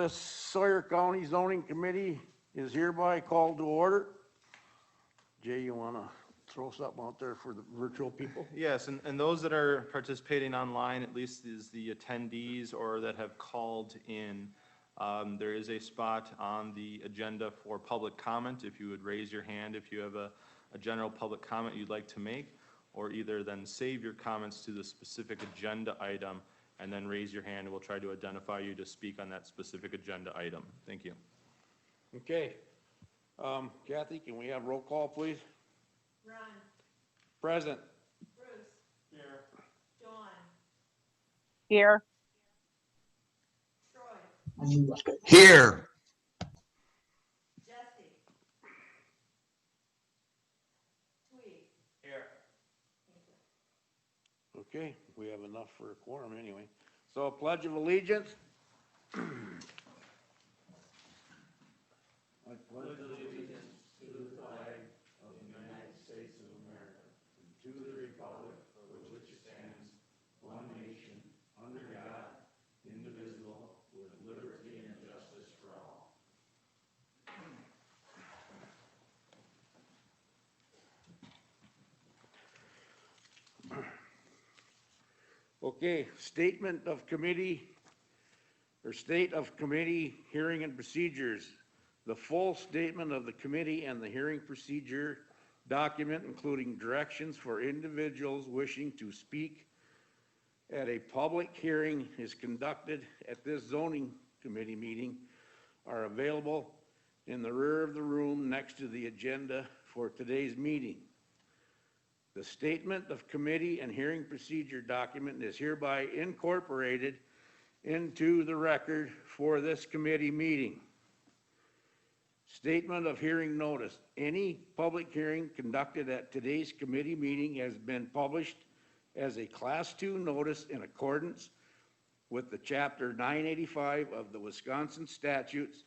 this Sawyer County Zoning Committee is hereby called to order. Jay, you want to throw something out there for the virtual people? Yes, and those that are participating online, at least is the attendees or that have called in, there is a spot on the agenda for public comment. If you would raise your hand if you have a general public comment you'd like to make, or either then save your comments to the specific agenda item and then raise your hand, and we'll try to identify you to speak on that specific agenda item. Thank you. Okay. Kathy, can we have roll call, please? Ron. Present. Bruce. Here. Dawn. Here. Troy. Here. Jesse. Tweed. Here. Okay, we have enough for a quorum anyway. So pledge of allegiance. I pledge allegiance to the flag of the United States of America and to the republic for which it stands, one nation, under God, indivisible, with liberty and justice for all. Okay, statement of committee, or state of committee hearing and procedures. The full statement of the committee and the hearing procedure document, including directions for individuals wishing to speak at a public hearing is conducted at this zoning committee meeting, are available in the rear of the room next to the agenda for today's meeting. The statement of committee and hearing procedure document is hereby incorporated into the record for this committee meeting. Statement of hearing notice. Any public hearing conducted at today's committee meeting has been published as a Class 2 notice in accordance with the Chapter 985 of the Wisconsin statutes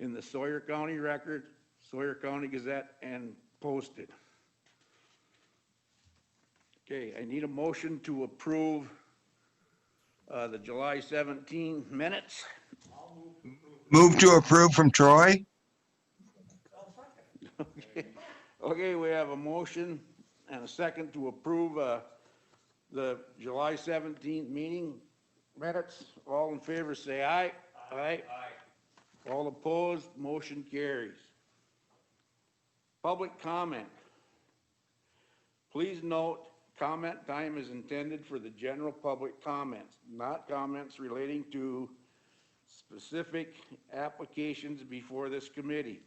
in the Sawyer County Record, Sawyer County Gazette, and posted. Okay, I need a motion to approve the July 17 minutes. Move to approve from Troy. Okay, we have a motion and a second to approve the July 17th meeting minutes. All in favor say aye. Aye. Aye. All opposed, motion carries. Public comment. Please note, comment time is intended for the general public comments, not comments relating to specific applications before this committee.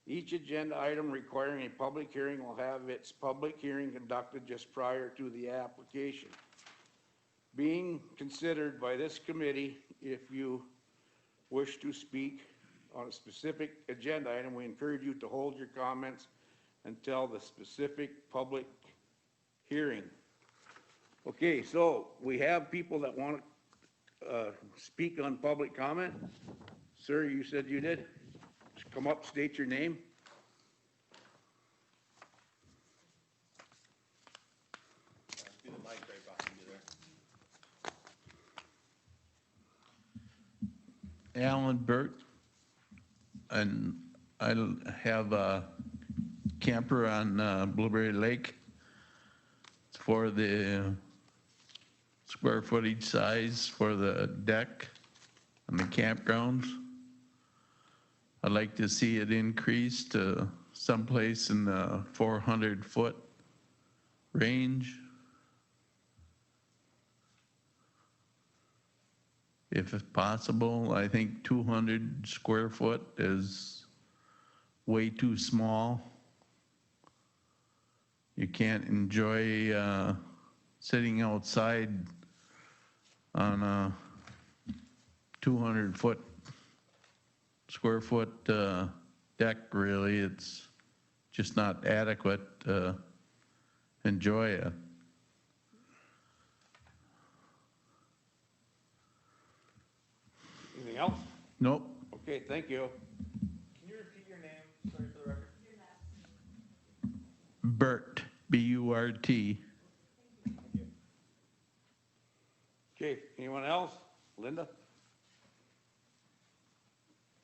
Each agenda item requiring a public hearing will have its public hearing conducted just prior to the application being considered by this committee. If you wish to speak on a specific agenda item, we encourage you to hold your comments until the specific public hearing. Okay, so we have people that want to speak on public comment. Sir, you said you did? Come up, state your name. Be the mic right behind you there. Alan Burt, and I have a camper on Blueberry Lake. It's for the square footage size for the deck and the campgrounds. I'd like to see it increase to someplace in the 400-foot range. If it's possible, I think 200 square foot is way too small. You can't enjoy sitting outside on a 200 square foot deck. Really, it's just not adequate to enjoy it. Anything else? Nope. Okay, thank you. Can you repeat your name, sorry, for the record? Burt, B-U-R-T. Okay, anyone else? Linda?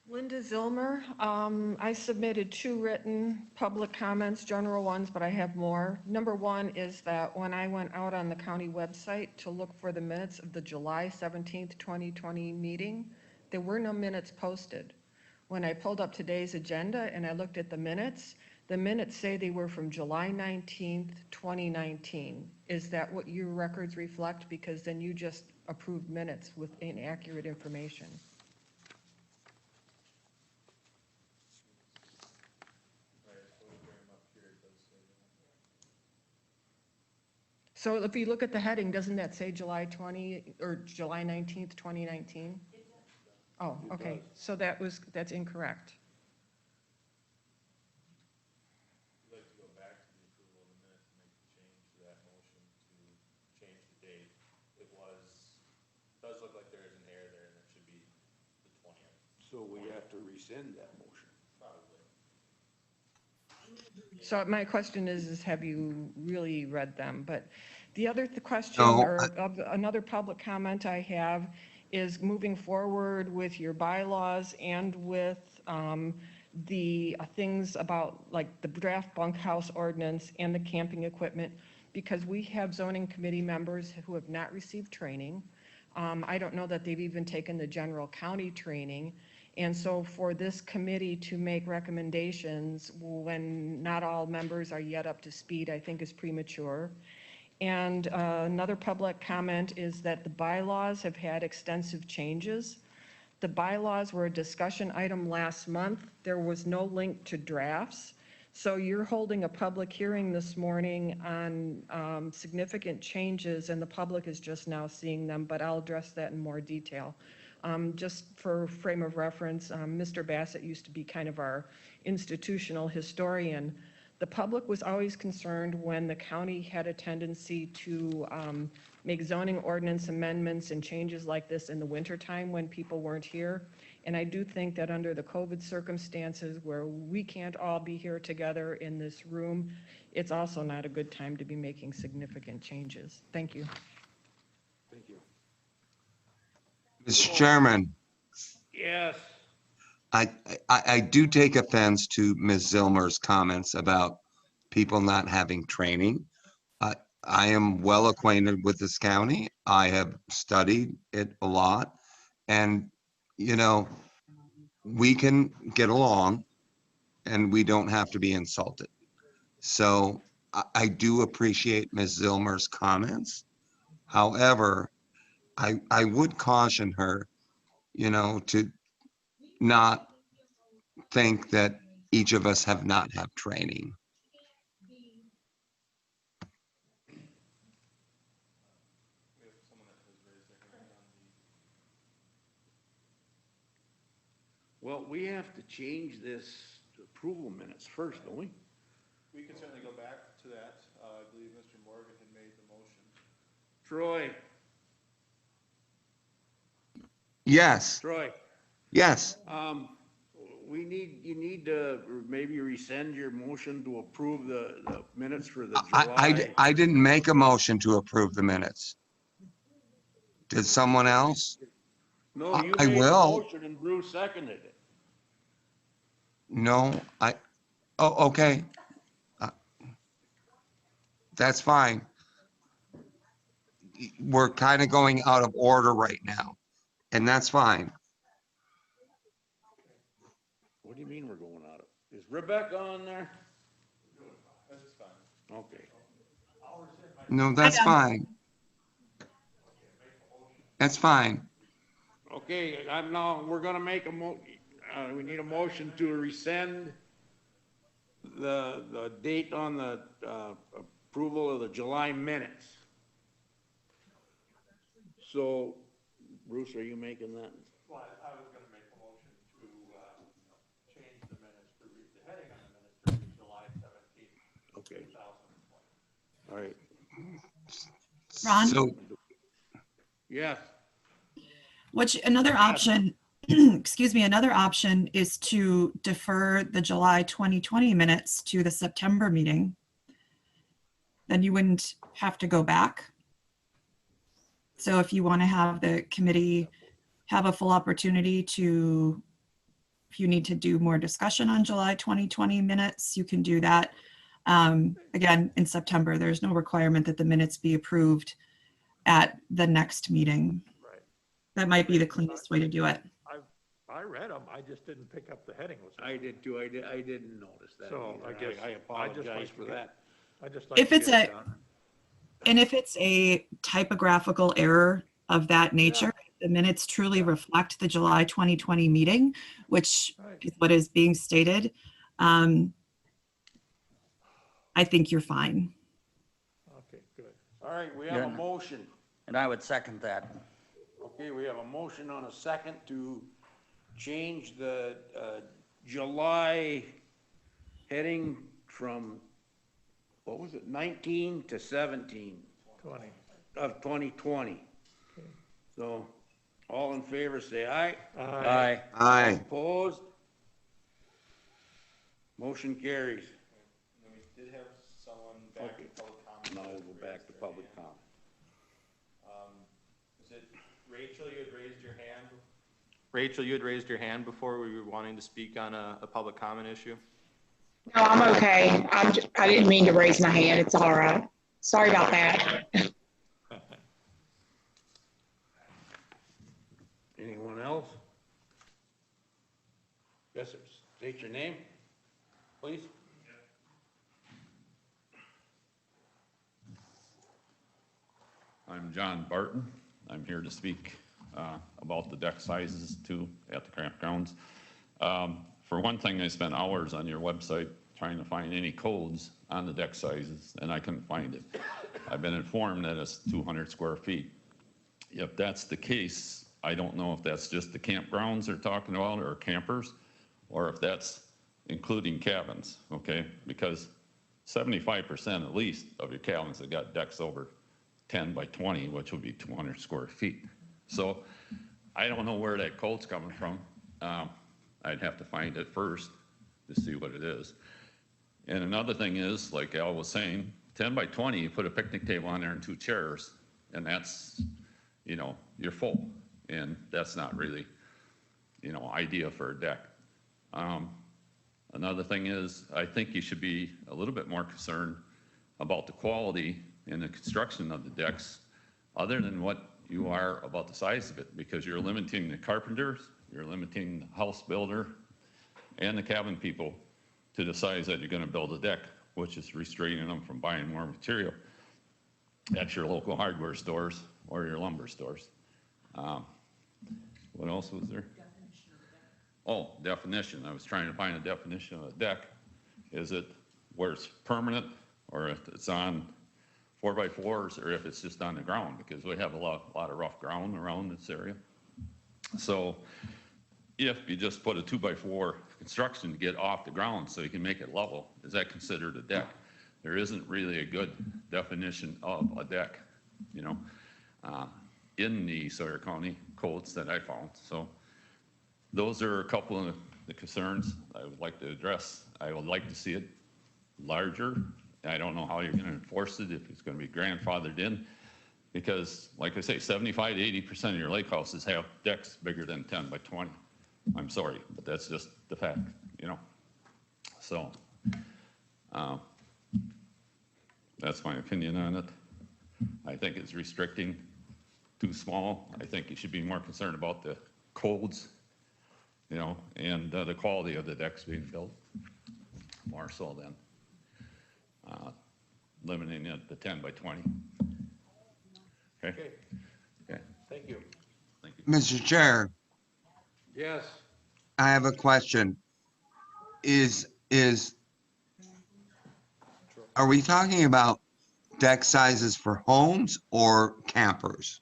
Linda Zilmer. I submitted 2 written public comments, general ones, but I have more. Number 1 is that when I went out on the county website to look for the minutes of the July 17th, 2020 meeting, there were no minutes posted. When I pulled up today's agenda and I looked at the minutes say they were from July 19th, 2019. Is that what your records reflect? Because then you just approved minutes with inaccurate information. So if you look at the heading, doesn't that say July 20 or July 19th, 2019? Oh, okay, so that's incorrect. I'd like to go back to the approval of the minutes and make the change to that motion to change the date. Does look like there is an error there, and it should be the 20th, So we have to rescind that motion. probably. So my question is have you really read them? But the other question, No, or another public comment I have is moving forward with your bylaws and with the things about like the draft bunkhouse ordinance and the camping equipment, because we have zoning committee members who have not received training. I don't know that they've even taken the general county training. And so for this committee to make recommendations when not all members are yet up to speed, I think is premature. And another public comment is that the bylaws have had extensive changes. The bylaws were a discussion item last month. There was no link to drafts. So you're holding a public hearing this morning on significant changes, and the public is just now seeing them, but I'll address that in more detail. Just for frame of reference, Mr. Bassett used to be kind of our institutional historian. The public was always concerned when the county had a tendency to make zoning ordinance amendments and changes like this in the wintertime when people weren't here. And I do think that under the COVID circumstances where we can't all be here together in this room, it's also not a good time to be making significant changes. Thank you. Thank you. Mr. Chairman, Yes. I do take offense to Ms. Zilmer's comments about people not having training. I am well acquainted with this county. I have studied it a lot. And, you know, we can get along and we don't have to be insulted. So I do appreciate Ms. Zilmer's comments. However, I would caution her, to not think that each of us have not had training. Well, we have to change this to approval minutes first, don't we? We can certainly go back to that. I believe Mr. Morgan had made the motion. Troy, Yes, yes. you need to maybe rescind your motion to approve the minutes for the I July. I didn't make a motion to approve the minutes. Did someone else? No, you I made the will. motion and Bruce seconded it. No, oh, okay. That's fine. We're kind of going out of order right now, and that's fine. What do you mean we're going out of? Is Rebecca on there? That's fine. Okay. No, that's fine. That's fine. Okay, we're gonna make we need a motion to rescind the date on the, approval of the July minutes. So, Bruce, are you making that? Well, I was gonna make a motion to change the minutes to read the heading on the minutes to July 17th, Okay, 2020. all right. Ron? So, Yes, Which another option, excuse me, another option is to defer the July 2020 minutes to the September meeting. Then you wouldn't have to go back. So if you want to have the committee have a full opportunity to if you need to do more discussion on July 2020 minutes, you can do that. Again, in September, there's no requirement that the minutes be approved at the next meeting. Right. That might be the cleanest way to do it. I read them, I just didn't pick up the heading. I did too. I didn't notice that So, I either. guess- I I just apologize like for to- that. I just like If to it's get it a, done. and if it's a typographical error of that nature, the minutes truly reflect the July 2020 meeting, which Right. is what is being stated. I think you're fine. Okay, good. All right, we have a Yeah. motion. And I would second that. Okay, we have a motion on a second to change the July heading from, what was it, 19 to 17 20. of 2020. So, all in favor, say aye. Aye. Aye. Opposed? Motion carries. And we did have someone back Okay. in public comment. Now we'll go back to public comment. Is it Rachel, you had raised your hand? Rachel, you had raised your hand before. We were wanting to speak on a public comment issue. No, I'm okay. I didn't mean to raise my hand. It's all right. Sorry about that. Anyone else? Yes, sir. State your name, please. I'm John Barton. I'm here to speak about the deck sizes too at the campgrounds. For one thing, I spent hours on your website trying to find any codes on the deck sizes, and I couldn't find it. I've been informed that it's 200 square feet. If that's the case, I don't know if that's just the campgrounds they're talking about or campers, or if that's including cabins, okay? Because 75% at least of your cabins have got decks over 10 by 20, which would be 200 square feet. So I don't know where that code's coming from. I'd have to find it first to see what it is. And another thing is, like Al was saying, 10 by 20, you put a picnic table on there and 2 chairs, and that's, you know, you're full. And that's not really, you know, idea for a deck. Another thing is, I think you should be a little bit more concerned about the quality and the construction of the decks, other than what you are about the size of it, because you're limiting the carpenters, you're limiting the house builder, and the cabin people to the size that you're gonna build a deck, which is restraining them from buying more material at your local hardware stores or your lumber stores. What else was there? Oh, definition. I was trying to find a definition of a deck. Is it where it's permanent, or if it's on 4x4s, or if it's just on the ground? Because we have a lot of rough ground around this area. So if you just put a 2x4 construction to get off the ground so you can make it level, is that considered a deck? There isn't really a good definition of a deck, you know, in the Sawyer County codes that I found. So those are a couple of the concerns I would like to address. I would like to see it larger. I don't know how you're going to enforce it, if it's going to be grandfathered in, because like I say, 75 to 80% of your lake houses have decks bigger than 10 by 20. I'm sorry, but that's just the fact, you know. So that's my opinion on it. I think it's restricting, too small. I think you should be more concerned about the codes, you know, and the quality of the decks being built, more so than limiting it to 10 by 20. Okay? Okay, Okay, thank you. thank you. Mr. Chair, Yes, I have a question. Are we talking about deck sizes for homes or campers?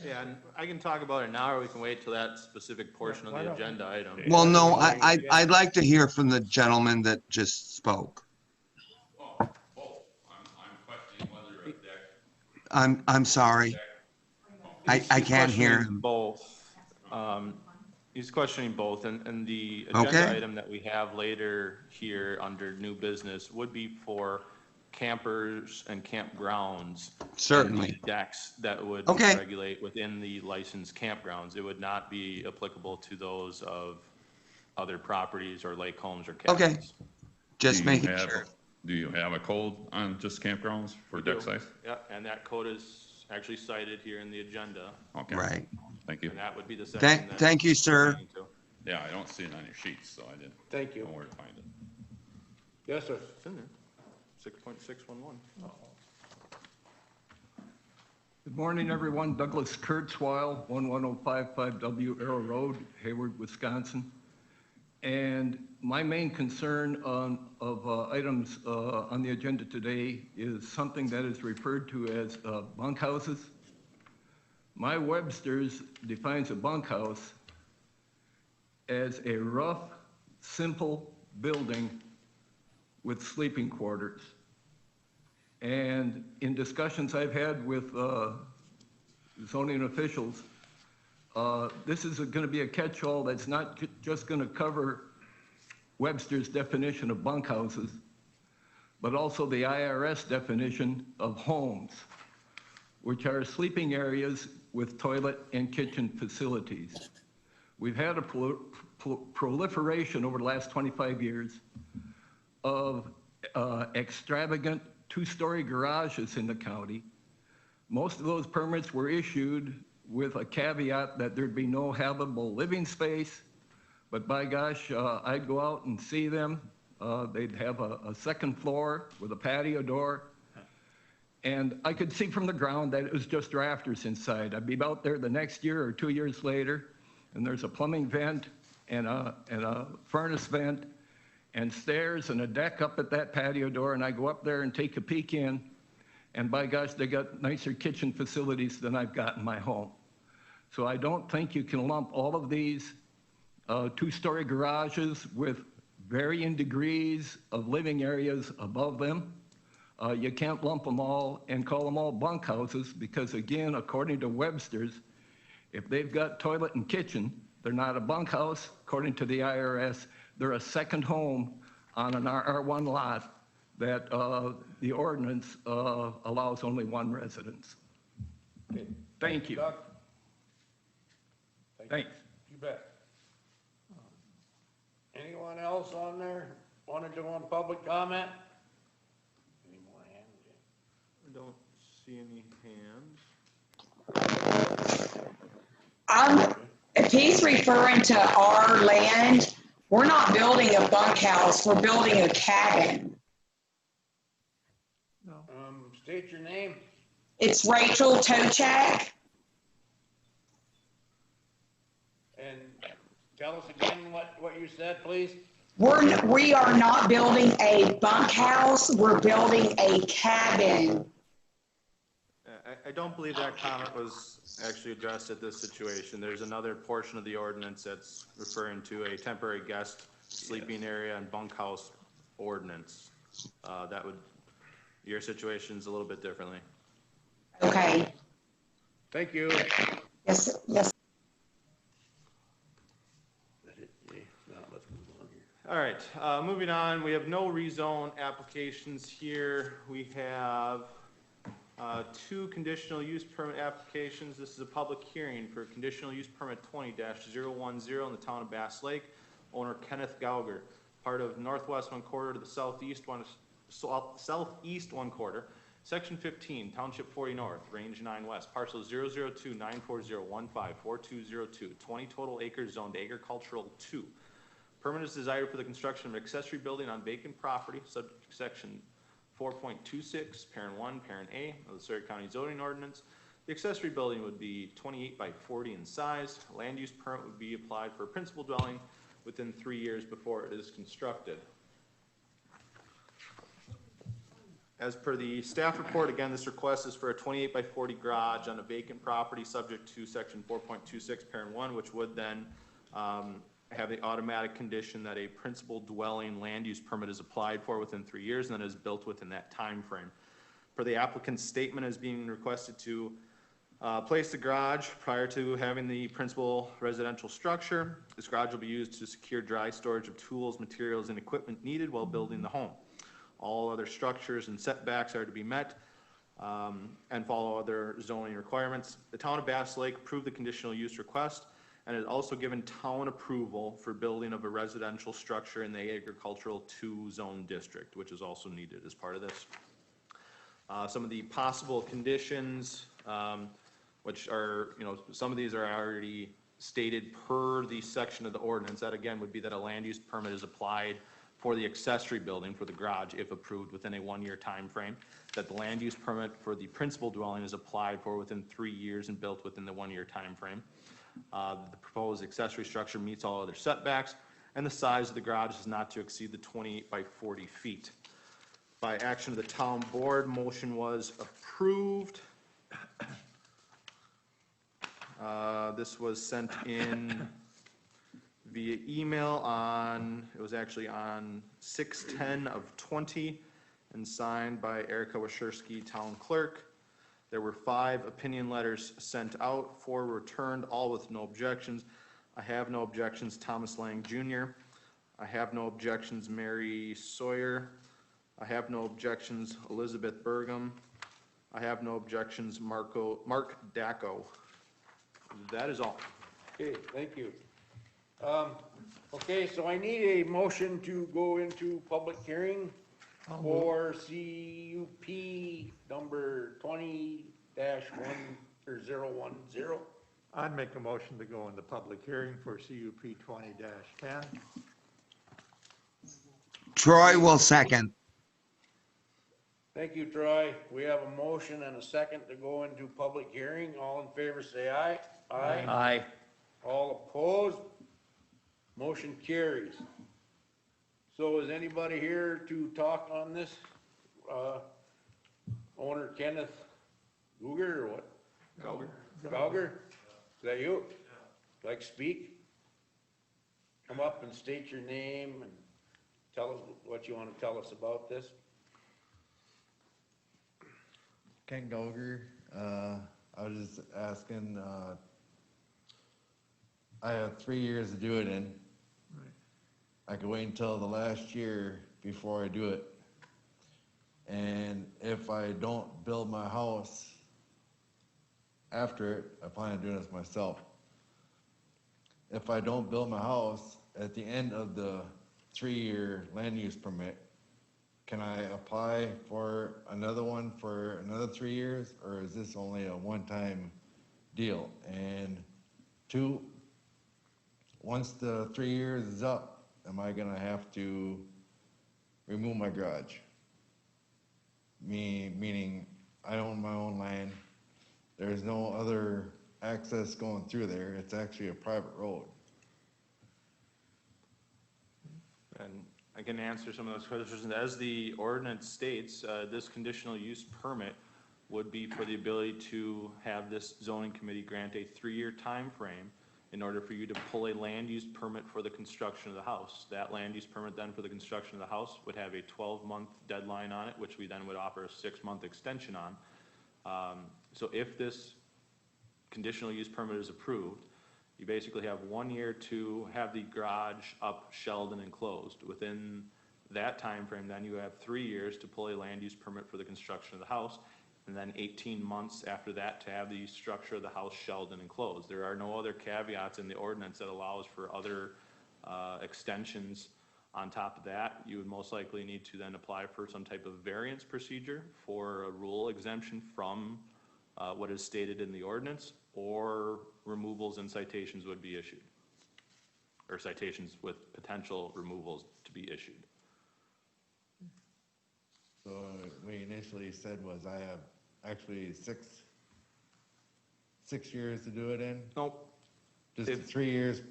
Yeah, and I can talk about it now, or we can wait till that specific portion of Why the don't- agenda item. Well, no, I'd like to hear from the gentleman that just spoke. I'm questioning whether a deck I'm sorry. I He's can't hear questioning him. Both. He's questioning both, and the Okay. agenda item that we have later here under new business would be for campers and campgrounds. Certainly. and decks that would Okay. regulate within the licensed campgrounds. It would not be applicable to those of other properties or lake homes or Okay. cabins. Just Do you making have- sure. Do you have a code on just campgrounds for deck size? Yeah, and that code is actually cited here in the agenda, Okay. Right. Thank you. and that would be the section Thank, that. thank you, sir. pertaining to. Yeah, I don't see it on your sheets, so I didn't Thank you. know where to find it. Yes, sir. It's in there, 6.611. Good morning, everyone. Douglas Kurzweil, 11055W Arrow Road, Hayward, Wisconsin. And my main concern of items on the agenda today is something that is referred to as bunkhouses. My Webster's defines a bunkhouse as a rough, simple building with sleeping quarters. And in discussions I've had with zoning officials, this is going to be a catch-all that's not just going to cover Webster's definition of bunkhouses, but also the IRS definition of homes, which are sleeping areas with toilet and kitchen facilities. We've had a proliferation over the last 25 years of extravagant two-story garages in the county. Most of those permits were issued with a caveat that there'd be no habitable living space, but by gosh, I'd go out and see them. They'd have a second floor with a patio door, and I could see from the ground that it was just rafters inside. I'd be out there the next year or 2 years later, and there's a plumbing vent and a furnace vent and stairs and a deck up at that patio door, and I go up there and take a peek in, and by gosh, they got nicer kitchen facilities than I've got in my home. So I don't think you can lump all of these two-story garages with varying degrees of living areas above them. You can't lump them all and call them all bunkhouses because, again, according to Webster's, if they've got toilet and kitchen, they're not a bunkhouse. According to the IRS, they're a second home on an R1 lot that the ordinance allows only one residence. Okay. Thank you. Doug? Thanks. You bet. Anyone else on there want to do on public comment? Any more hands? I don't see any hands. If he's referring to our land, we're not building a bunkhouse, we're building a cabin. State your name. It's Rachel Tochak. And tell us again what you said, please. We are not building a bunkhouse, we're building a cabin. I don't believe that comment was actually addressed at this situation. There's another portion of the ordinance that's referring to a temporary guest sleeping area and bunkhouse ordinance. Your situation's a little bit differently. Okay. Thank you. Yes, yes. All right, moving on, we have no rezone applications here. We have two conditional use permit applications. This is a public hearing for conditional use permit 20-010 in the town of Bass Lake. Owner Kenneth Gauger, part of northwest one quarter to the southeast one quarter. Section 15, Township 40 North, Range 9 West, parcel 002-940-15-4202, 20 total acres zoned agricultural 2. Permit is desired for the construction of an accessory building on vacant property, subject to section 4.26, parent 1, parent A of the Sawyer County zoning ordinance. The accessory building would be 28 by 40 in size. Land use permit would be applied for a principal dwelling within 3 years before it is constructed. As per the staff report, again, this request is for a 28 by 40 garage on a vacant property subject to section 4.26, parent 1, which would then have the automatic condition that a principal dwelling land use permit is applied for within 3 years and then is built within that time frame. For the applicant's statement is being requested to place the garage prior to having the principal residential structure. This garage will be used to secure dry storage of tools, materials, and equipment needed while building the home. All other structures and setbacks are to be met and follow other zoning requirements. The town of Bass Lake approved the conditional use request and has also given town approval for building of a residential structure in the agricultural 2 zone district, which is also needed as part of this. Some of the possible conditions, which are, some of these are already stated per the section of the ordinance. That again would be that a land use permit is applied for the accessory building for the garage if approved within a 1-year time frame. That the land use permit for the principal dwelling is applied for within 3 years and built within the 1-year time frame. The proposed accessory structure meets all other setbacks, and the size of the garage is not to exceed the 28 by 40 feet. By action of the town board, motion was approved. This was sent in via email on, it was actually on 6/10/20 and signed by Erica Waszewski, town clerk. There were 5 opinion letters sent out, 4 returned, all with no objections. I have no objections, Thomas Lang Jr. I have no objections, Mary Sawyer. I have no objections, Elizabeth Burgum. I have no objections, Mark Dacko. That is all. Okay, thank you. Okay, so I need a motion to go into public hearing for CUP number 20-1 or 010. I'd make a motion to go into public hearing for CUP 20-10. Troy will second. Thank you, Troy. We have a motion and a second to go into public hearing. All in favor, say aye. Aye. All opposed? Motion carries. So is anybody here to talk on this? Owner Kenneth Guger or what? Gauger? Is that you? Like speak? Come up and state your name and tell us what you want to tell us about this. Ken Gauger, I was just asking, I have 3 years to do it in. I could wait until the last year before I do it. And if I don't build my house after it, I plan on doing this myself. If I don't build my house at the end of the 3-year land use permit, can I apply for another one for another 3 years, or is this only a one-time deal? And 2, once the 3 years is up, am I gonna have to remove my garage? Meaning I own my own land. There's no other access going through there. It's actually a private road. And I can answer some of those questions. As the ordinance states, this conditional use permit would be for the ability to have this zoning committee grant a 3-year time frame in order for you to pull a land use permit for the construction of the house. That land use permit then for the construction of the house would have a 12-month deadline on it, which we then would offer a 6-month extension on. So if this conditional use permit is approved, you basically have 1 year to have the garage up, shelled, and enclosed. Within that time frame, then you have 3 years to pull a land use permit for the construction of the house, and then 18 months after that to have the structure of the house shelled and enclosed. There are no other caveats in the ordinance that allows for other extensions on top of that. You would most likely need to then apply for some type of variance procedure for a rule exemption from what is stated in the ordinance, or removals and citations would be issued, or citations with potential removals to be issued. So what we initially said was I have actually six years to do it in? Nope. Just 3 years,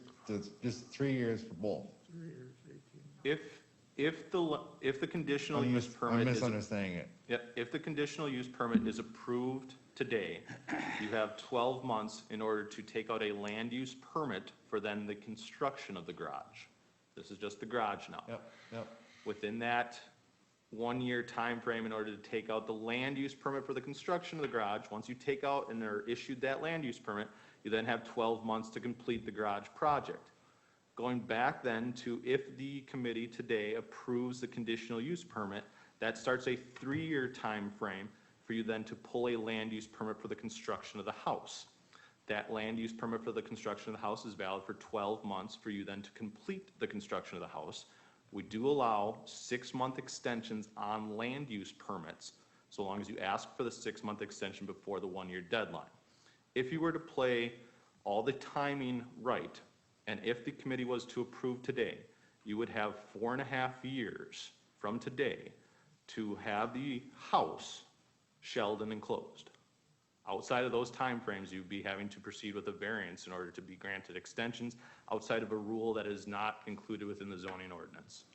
just 3 years for both? If the conditional use permit I'm is. misunderstanding it. Yep, if the conditional use permit is approved today, you have 12 months in order to take out a land use permit for then the construction of the garage. This is just the garage now. Yep. Within that 1 year time frame, in order to take out the land use permit for the construction of the garage, once you take out and are issued that land use permit, you then have 12 months to complete the garage project. Going back then to if the committee today approves the conditional use permit, That starts a 3-year time frame for you then to pull a land use permit for the construction of the house. That land use permit for the construction of the house is valid for 12 months for you then to complete the construction of the house. We do allow 6-month extensions on land use permits, so long as you ask for the 6-month extension before the 1-year deadline. If you were to play all the timing right, and if the committee was to approve today, you would have 4.5 years from today to have the house shelled and enclosed. Outside of those timeframes, you'd be having to proceed with a variance in order to be granted extensions outside of a rule that is not included within the zoning ordinance.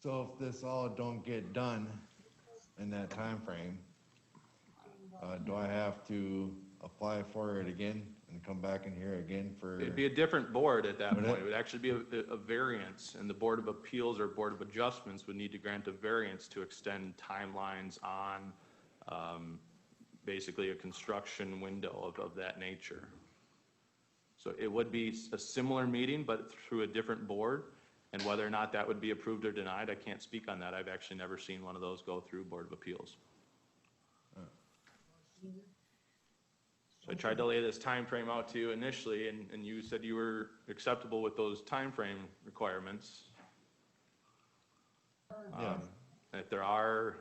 So if this all don't get done in that time frame, do I have to apply for it again and come back in here again for? It'd be a different board at that Would point. it? It would actually be a variance, and the Board of Appeals or Board of Adjustments would need to grant a variance to extend timelines on basically a construction window of that nature. So it would be a similar meeting, but through a different board, and whether or not that would be approved or denied, I can't speak on that. I've actually never seen one of those go through Board of Appeals. So I tried to lay this time frame out to you initially, and you said you were acceptable with those time frame requirements. Yeah. If there are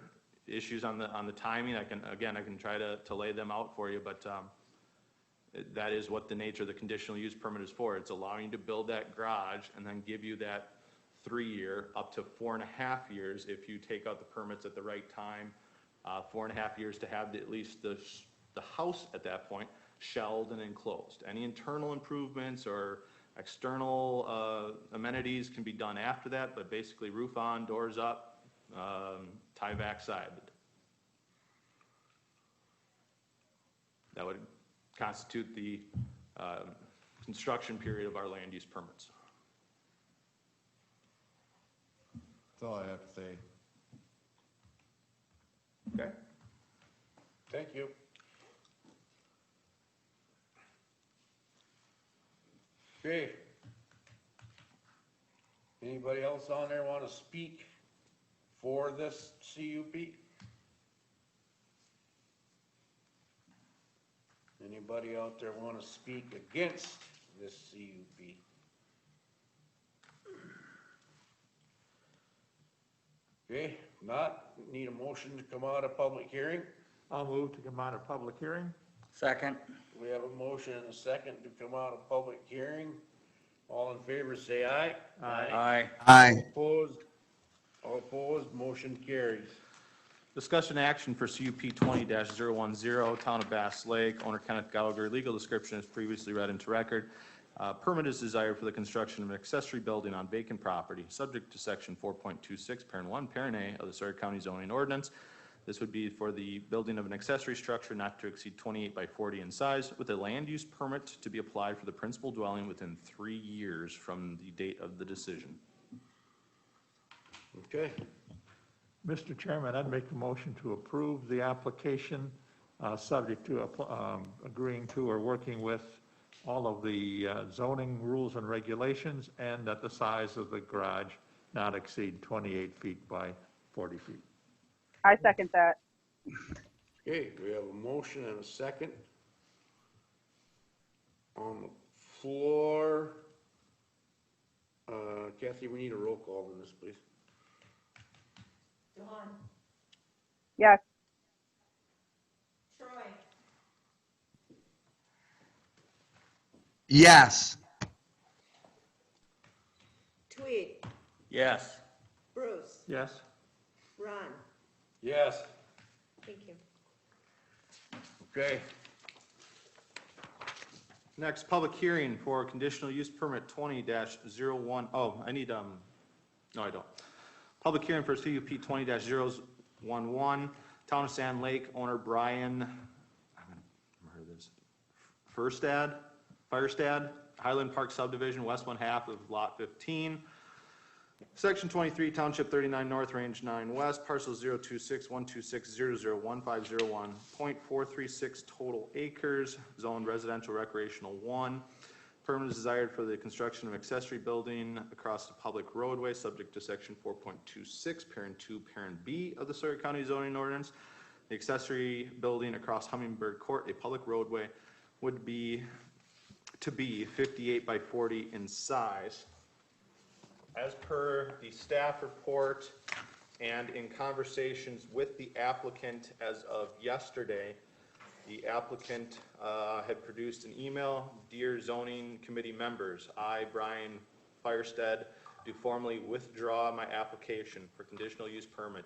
issues on the timing, I can try to lay them out for you, but that is what the nature of the conditional use permit is for. It's allowing you to build that garage and then give you that 3-year up to 4.5 years if you take out the permits at the right time. 4.5 years to have at least the house at that point shelled and enclosed. Any internal improvements or external amenities can be done after that, but basically roof on, doors up, tie back side. That would constitute the construction period of our land use permits. That's all I have to say. Okay. Thank you. Okay. Anybody else on there want to speak for this CUP? Anybody out there want to speak against this CUP? Okay, not, need a motion to come out of public hearing. I'll move to come out of public hearing. Second. We have a motion and a second to come out of public hearing. All in favor, say aye. Aye. Aye. All opposed, motion carries. Discussion action for CUP 20-010, Town of Bass Lake, owner Kenneth Gallagher, legal description is previously read into record. Permit is desired for the construction of an accessory building on vacant property, subject to section 4.26, parent 1, parent A of the Sawyer County zoning ordinance. This would be for the building of an accessory structure not to exceed 28 by 40 in size, with a land use permit to be applied for the principal dwelling within 3 years from the date of the decision. Okay, Mr. Chairman, I'd make a motion to approve the application, subject to agreeing to or working with all of the zoning rules and regulations, and that the size of the garage not exceed 28 feet by 40 feet. I second that. okay, we have a motion and a second. On the floor, Kathy, we need a roll call on this, please. Dawn, Yes. Troy, Yes. Tweed, Yes. Bruce, Yes? Ron. Yes. Thank you. Okay, Next, public hearing for conditional use permit 20-01, oh, I need, no, I don't. Public hearing for CUP 20-011, Town of Sand Lake, owner Brian, I'm gonna remember this, Firestad, Highland Park subdivision, west one half of lot 15. Section 23, Township 39 North, Range 9 West, parcel 026-126-001501, .436 total acres, zoned residential recreational 1. Permit is desired for the construction of accessory building across the public roadway, subject to section 4.26, parent 2, parent B of the Sawyer County zoning ordinance. The accessory building across Hummingbird Court, a public roadway, would be 58 by 40 in size. As per the staff report and in conversations with the applicant as of yesterday, the applicant had produced an email. Dear zoning committee members, I, Brian Firestead, do formally withdraw my application for conditional use permit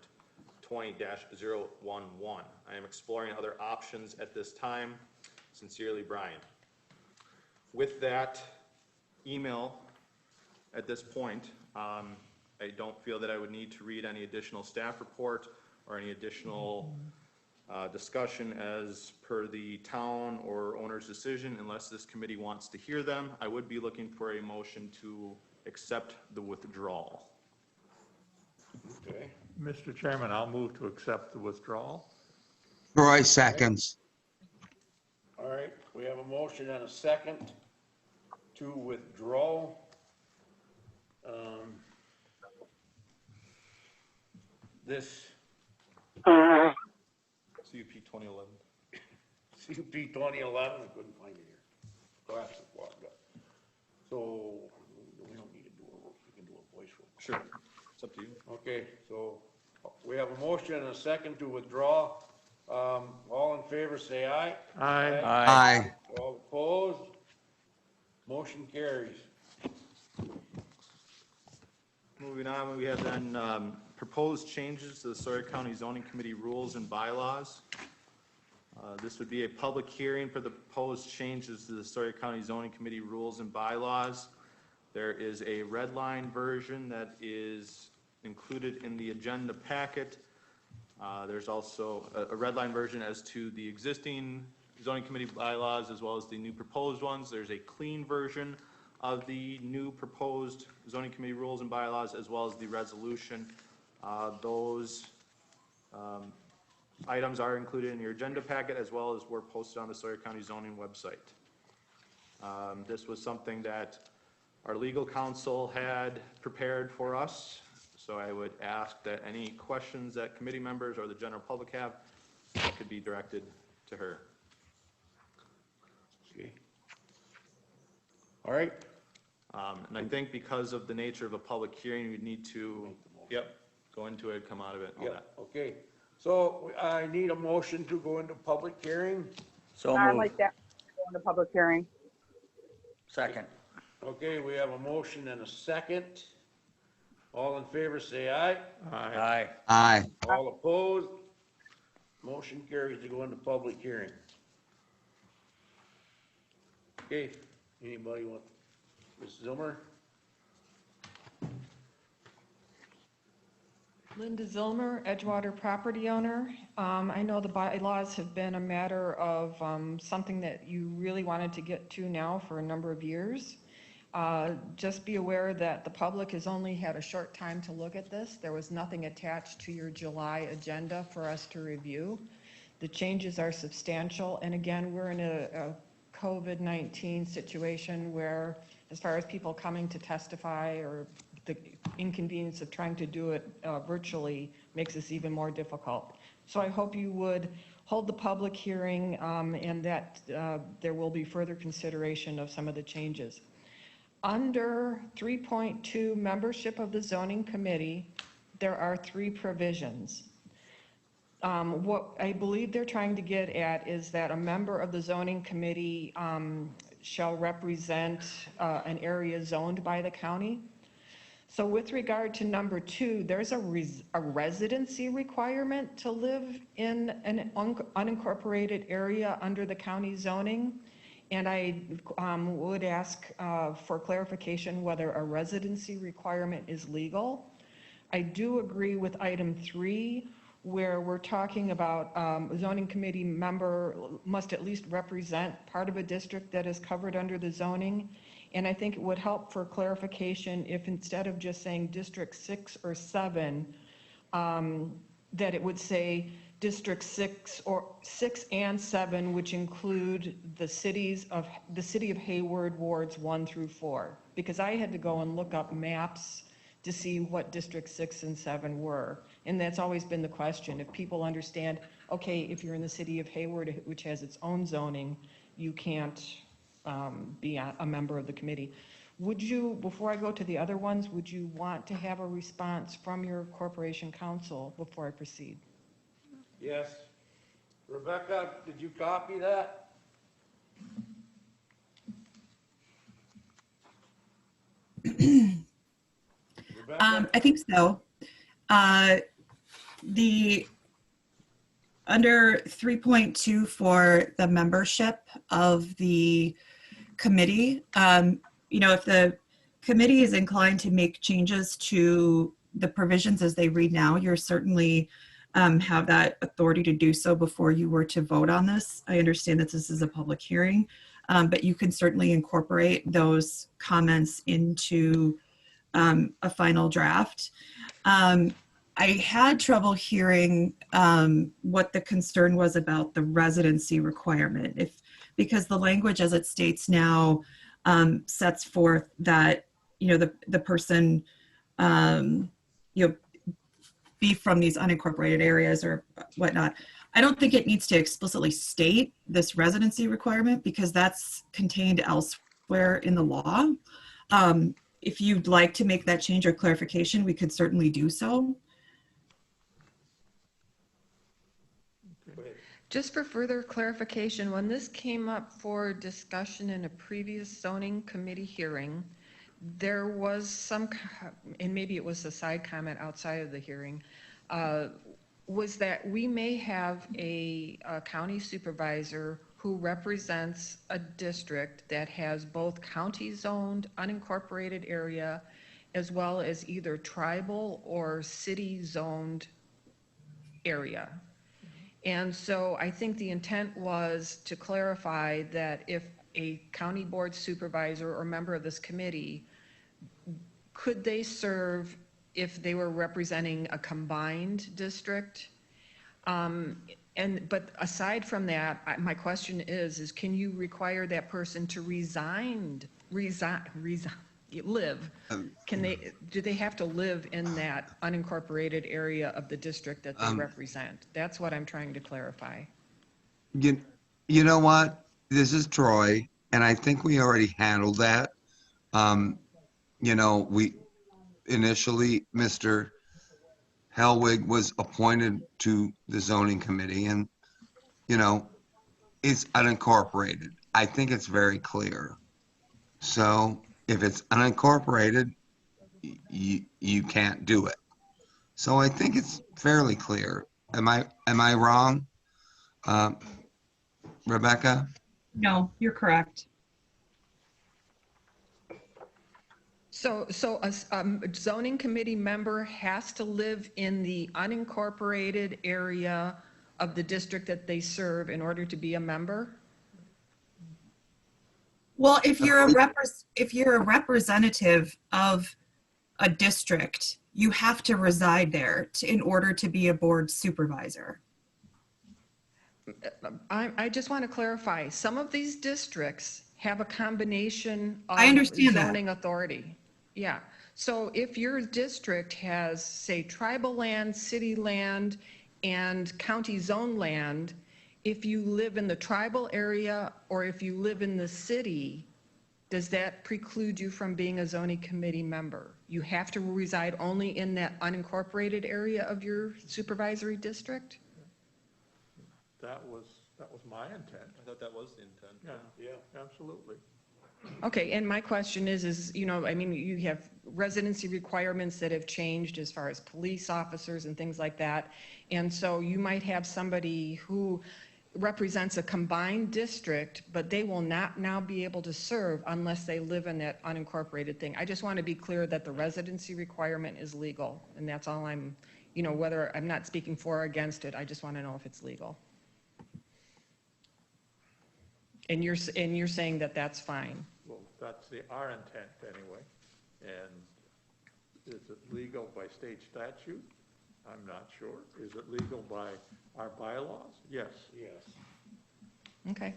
20-011. I am exploring other options at this time. Sincerely, Brian. With that email at this point, I don't feel that I would need to read any additional staff report or any additional discussion as per the town or owner's decision, unless this committee wants to hear them. I would be looking for a motion to accept the withdrawal. Okay. Mr. Chairman, I'll move to accept the withdrawal. Troy seconds. All right, we have a motion and a second to withdraw. This CUP 2011. CUP 2011, I couldn't find it here. Glasses fogged up. So, we don't need to do we can do a voice roll. Sure, it's up to you. Okay, so we have a motion and a second to withdraw. All in favor, say aye. Aye. Aye. All opposed? Motion carries. Moving on, we have then proposed changes to the Sawyer County Zoning Committee rules and bylaws. This would be a public hearing for the proposed changes to the Sawyer County Zoning Committee rules and bylaws. There is a red line version that is included in the agenda packet. There's also a red line version as to the existing zoning committee bylaws as well as the new proposed ones. There's a clean version of the new proposed zoning committee rules and bylaws as well as the resolution. Those items are included in your agenda packet as well as were posted on the Sawyer County zoning website. This was something that our legal counsel had prepared for us. So I would ask that any questions that committee members or the general public have could be directed to her. Okay. All right. And I think because of the nature of a public hearing, we'd need to, go into it, come out of it, all that. Okay. So I need a motion to go into public hearing. So I moved. like that. Go into public hearing. Second. Okay, we have a motion and a second. All in favor, say aye. Aye. Aye. All opposed? Motion carries to go into public hearing. Okay, anybody want, Ms. Zilmer? Linda Zilmer, Edgewater property owner. I know the bylaws have been a matter of something that you really wanted to get to now for a number of years. Just be aware that the public has only had a short time to look at this. There was nothing attached to your July agenda for us to review. The changes are substantial, and again, we're in a COVID-19 situation where, as far as people coming to testify or the inconvenience of trying to do it virtually makes this even more difficult. So I hope you would hold the public hearing and that there will be further consideration of some of the changes. Under 3.2, membership of the zoning committee, there are 3 provisions. What I believe they're trying to get at is that a member of the zoning committee shall represent an area zoned by the county. So with regard to number 2, there's a residency requirement to live in an unincorporated area under the county zoning. And I would ask for clarification whether a residency requirement is legal. I do agree with item 3, where we're talking about a zoning committee member must at least represent part of a district that is covered under the zoning. And I think it would help for clarification if instead of just saying District 6 or 7, that it would say District 6 and 7, which include the city of Hayward wards 1 through 4? Because I had to go and look up maps to see what District 6 and 7 were. And that's always been the question. If people understand, okay, if you're in the city of Hayward, which has its own zoning, you can't be a member of the committee. Would you, before I go to the other ones, would you want to have a response from your corporation counsel before I proceed? Yes. Rebecca, did you copy that? Rebecca? I think so. The, under 3.2 for the membership of the committee, you know, if the committee is inclined to make changes to the provisions as they read now, you're certainly have that authority to do so before you were to vote on this. I understand that this is a public hearing, but you can certainly incorporate those comments into a final draft. I had trouble hearing what the concern was about the residency requirement, because the language as it states now sets forth that, you know, the person, you know, be from these unincorporated areas or whatnot. I don't think it needs to explicitly state this residency requirement because that's contained elsewhere in the law. If you'd like to make that change or clarification, we could certainly do so. Just for further clarification, when this came up for discussion in a previous zoning committee hearing, there was some, and maybe it was a side comment outside of the hearing, was that we may have a county supervisor who represents a district that has both county-zoned, unincorporated area, as well as either tribal or city-zoned area. And so I think the intent was to clarify that if a county board supervisor or member of this committee, could they serve if they were representing a combined district? But aside from that, my question is can you require that person to live? Do they have to live in that unincorporated area of the district that they represent? That's what I'm trying to clarify. You know what? This is Troy, and I think we already handled that. You know, we initially, Mr. Helwig was appointed to the zoning committee and, you know, it's unincorporated. I think it's very clear. So if it's unincorporated, you can't do it. So I think it's fairly clear. Am I wrong, Rebecca? No, you're correct. So a zoning committee member has to live in the unincorporated area of the district that they serve in order to be a member? Well, if you're a representative of a district, you have to reside there in order to be a board supervisor. I just want to clarify, some of these districts have a combination of I understand that. zoning authority. Yeah, so if your district has, say, tribal land, city land, and county zone land, if you live in the tribal area or if you live in the city, does that preclude you from being a zoning committee member? You have to reside only in that unincorporated area of your supervisory district? That was my intent. I thought that was the intent. Yeah, absolutely. Okay, and my question is, you know, I mean, you have residency requirements that have changed as far as police officers and things like that. And so you might have somebody who represents a combined district, but they will not now be able to serve unless they live in that unincorporated thing. I just want to be clear that the residency requirement is legal, and that's all I'm, you know, whether I'm not speaking for or against it, I just want to know if it's legal. And you're saying that that's fine. Well, that's our intent anyway. And is it legal by state statute? I'm not sure. Is it legal by our bylaws? Yes. Yes. Okay.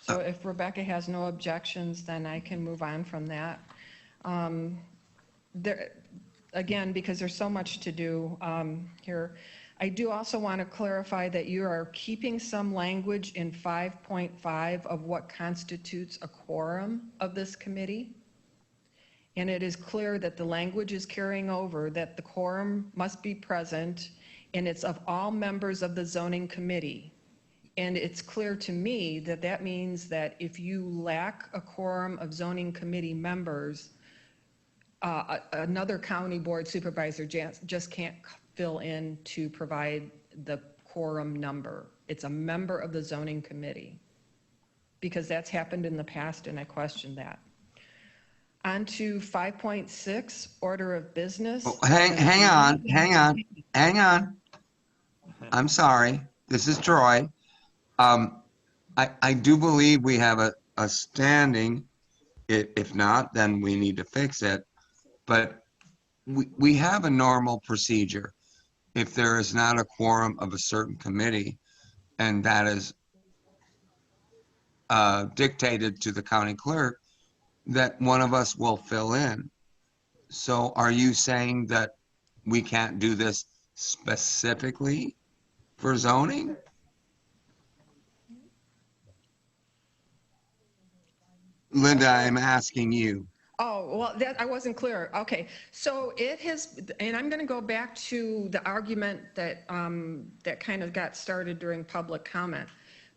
So if Rebecca has no objections, then I can move on from that. There, again, because there's so much to do here, I do also want to clarify that you are keeping some language in 5.5 of what constitutes a quorum of this committee. And it is clear that the language is carrying over, that the quorum must be present, and it's of all members of the zoning committee. And it's clear to me that that means that if you lack a quorum of zoning committee members, another county board supervisor just can't fill in to provide the quorum number. It's a member of the zoning committee, because that's happened in the past and I question that. On to 5.6, order of business. Oh, hang on. I'm sorry. This is Troy. I do believe we have a standing. If not, then we need to fix it. But we have a normal procedure. If there is not a quorum of a certain committee, and that is dictated to the county clerk, that one of us will fill in. So are you saying that we can't do this specifically for zoning? Linda, I'm asking you. Oh, well, that, I wasn't clear. Okay, so it has, and I'm going to go back to the argument that, that kind of got started during public comment.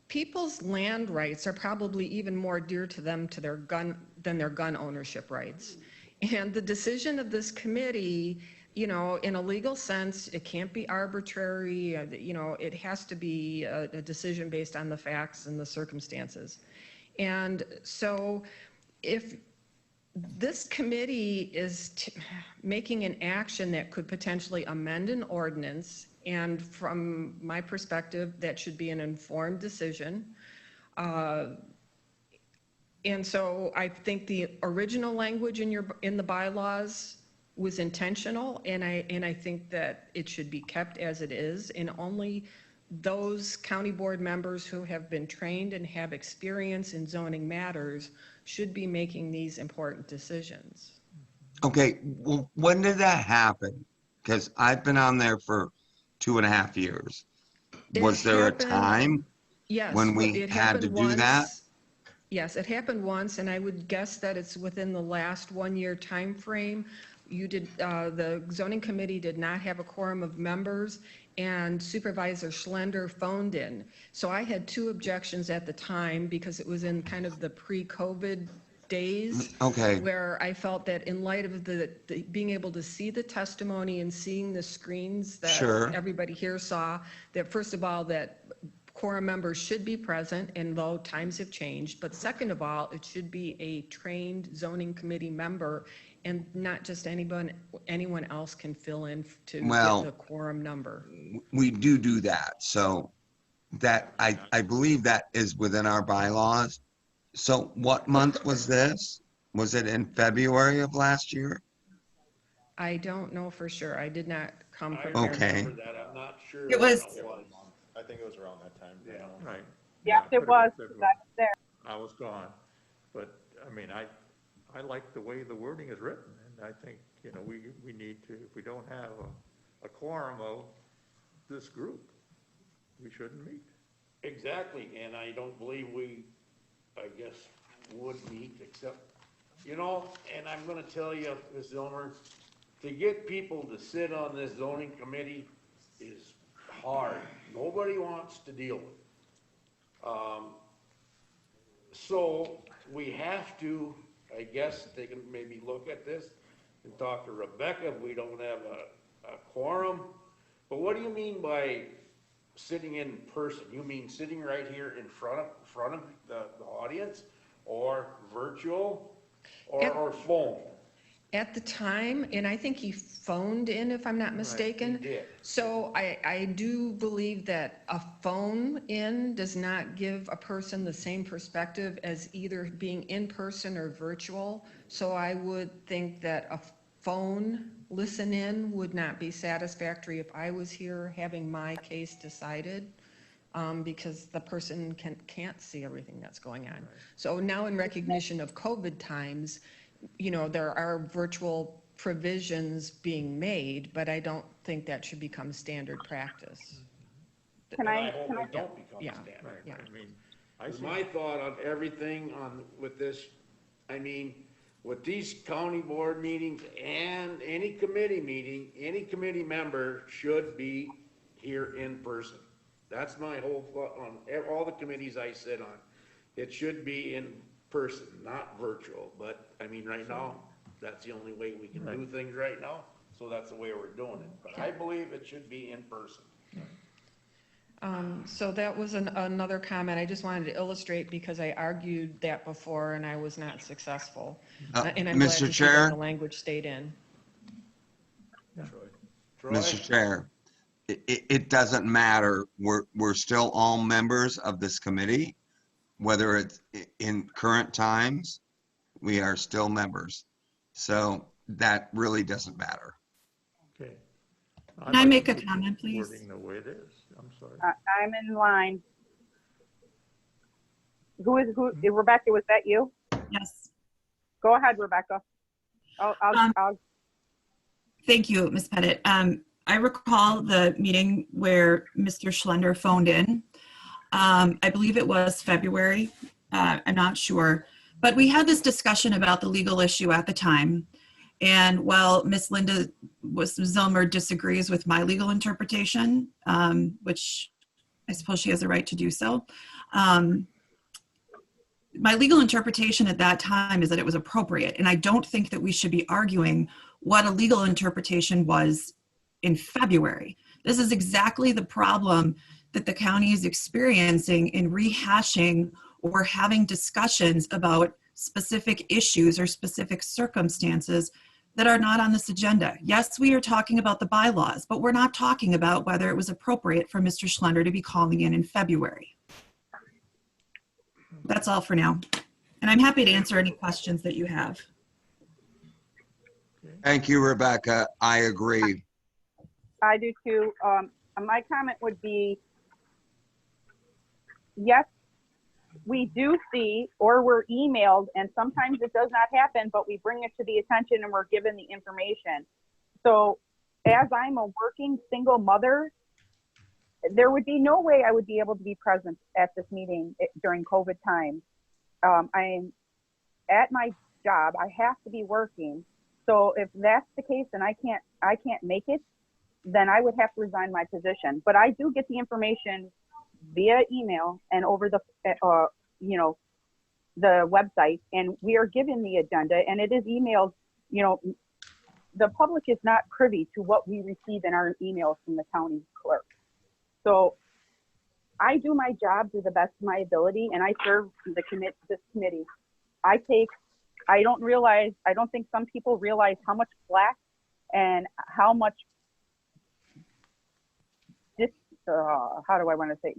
People's land rights are probably even more dear to them than their gun ownership rights. And the decision of this committee, you know, in a legal sense, it can't be arbitrary. You know, it has to be a decision based on the facts and the circumstances. And so if this committee is making an action that could potentially amend an ordinance, and from my perspective, that should be an informed decision. And so I think the original language in the bylaws was intentional, and I think that it should be kept as it is, and only those county board members who have been trained and have experience in zoning matters should be making these important decisions. Okay, well, when did that happen? Because I've been on there for 2.5 years. Was there a time Yes, when we it had to happened do that? once. Yes, it happened once, and I would guess that it's within the last 1 year time frame. You did, the zoning committee did not have a quorum of members, and Supervisor Schlender phoned in. So I had 2 objections at the time because it was in kind of the pre-COVID days. Okay. Where I felt that in light of the being able to see the testimony and seeing the screens that Sure. everybody here saw, that first of all, that quorum members should be present, and though times have changed, but second of all, it should be a trained zoning committee member, and not just anyone else can fill in to Well, get the quorum number. We do that. So that, I believe that is within our bylaws. So what month was this? Was it in February of last year? I don't know for sure. I did not come I prepared. Okay. remember that. I'm not sure. It was- when was. I think it was around that time. Yeah. Right. Yes, Yeah, it was. put in I was there. I was gone. But, I mean, I like the way the wording is written, and I think, you know, we need to, if we don't have a quorum of this group, we shouldn't meet. Exactly, and I don't believe we, I guess, would meet, except, you know, and I'm gonna tell you, Ms. Zilmer, to get people to sit on this zoning committee is hard. Nobody wants to deal with it. So we have to, I guess, take a maybe look at this and talk to Rebecca if we don't have a quorum. But what do you mean by sitting in person? You mean sitting right here in front of the audience, or virtual, or phone? At the time, and I think he phoned in, if I'm not mistaken. He did. So I do believe that a phone in does not give a person the same perspective as either being in person or virtual. So I would think that a phone listen in would not be satisfactory if I was here having my case decided, because the person can't see everything that's going on. So now, in recognition of COVID times, you know, there are virtual provisions being made, but I don't think that should become standard practice. And I hope it don't become Yeah. standard. Yeah. I mean, My thought on everything with this, I mean, with these county board meetings and any committee meeting, any committee member should be here in person. That's my whole thought on all the committees I sit on. It should be in person, not virtual, but I mean, right now, that's the only way we can do things right now, so that's the way we're doing it. But I believe it should be in person. So that was another comment I just wanted to illustrate, because I argued that before and I was not successful. And I'm glad Mr. to see that Chair? the language stayed in. Troy? Mr. Chair, it doesn't matter. We're still all members of this committee. Whether it's in current times, we are still members. So that really doesn't matter. okay. Can I make a comment, please? Wording the way it is, I'm sorry. I'm in line. Who? Rebecca, was that you? Yes. Go ahead, Rebecca. I'll Thank you, Ms. Pettit. I recall the meeting where Mr. Schlender phoned in. I believe it was February. I'm not sure. But we had this discussion about the legal issue at the time. And while Ms. Linda Zilmer disagrees with my legal interpretation, which I suppose she has a right to do so, my legal interpretation at that time is that it was appropriate. And I don't think that we should be arguing what a legal interpretation was in February. This is exactly the problem that the county is experiencing in rehashing or having discussions about specific issues or specific circumstances that are not on this agenda. Yes, we are talking about the bylaws, but we're not talking about whether it was appropriate for Mr. Schlender to be calling in February. That's all for now. And I'm happy to answer any questions that you have. Thank you, Rebecca. I agree. I do too. My comment would be, yes, we do see, or we're emailed, and sometimes it does not happen, but we bring it to the attention and we're given the information. So as I'm a working single mother, there would be no way I would be able to be present at this meeting during COVID time. I'm at my job, I have to be working. So if that's the case and I can't make it, then I would have to resign my position. But I do get the information via email and over the, the website, and we are given the agenda and it is emailed. The public is not privy to what we receive in our emails from the county clerk. So I do my job to the best of my ability, and I serve this committee. I don't think some people realize how much flack and how much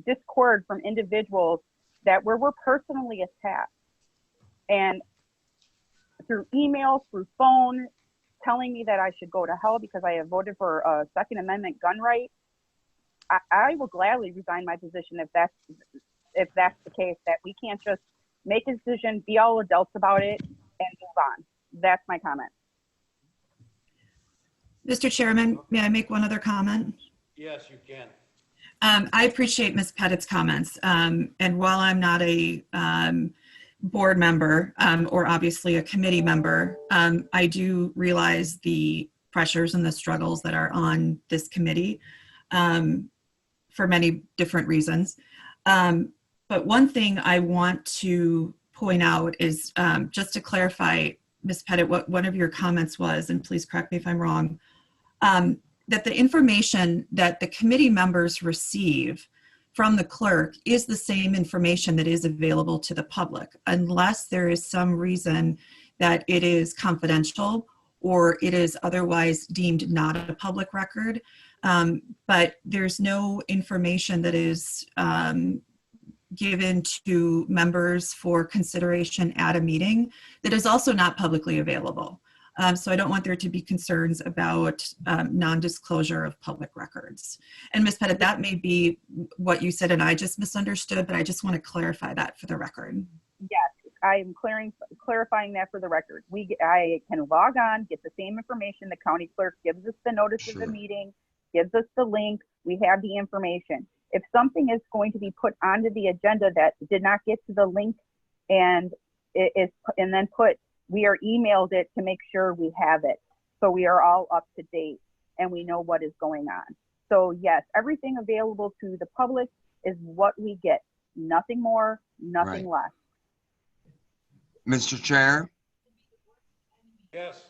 discord from individuals that we're personally attacked, and through email, through phone, telling me that I should go to hell because I have voted for a Second Amendment gun right. I will gladly resign my position if that's the case, that we can't just make a decision, be all adults about it, and move on. That's my comment. Mr. Chairman, may I make one other comment? Yes, you can. I appreciate Ms. Pettit's comments. And while I'm not a board member or obviously a committee member, I do realize the pressures and the struggles that are on this committee for many different reasons. But one thing I want to point out is just to clarify, Ms. Pettit, what one of your comments was, and please correct me if I'm wrong, that the information that the committee members receive from the clerk is the same information that is available to the public, unless there is some reason that it is confidential or it is otherwise deemed not a public record. But there's no information that is given to members for consideration at a meeting that is also not publicly available. So I don't want there to be concerns about non-disclosure of public records. And Ms. Pettit, that may be what you said and I just misunderstood, but I just want to clarify that for the record. Yes, I'm clarifying that for the record. I can log on, get the same information. The county clerk gives us the notice of the meeting, gives us the link. We have the information. If something is going to be put onto the agenda that did not get to the link and then we are emailed it to make sure we have it. So we are all up to date and we know what is going on. So yes, everything available to the public is what we get. Nothing more, nothing less. Mr. Chair, Yes,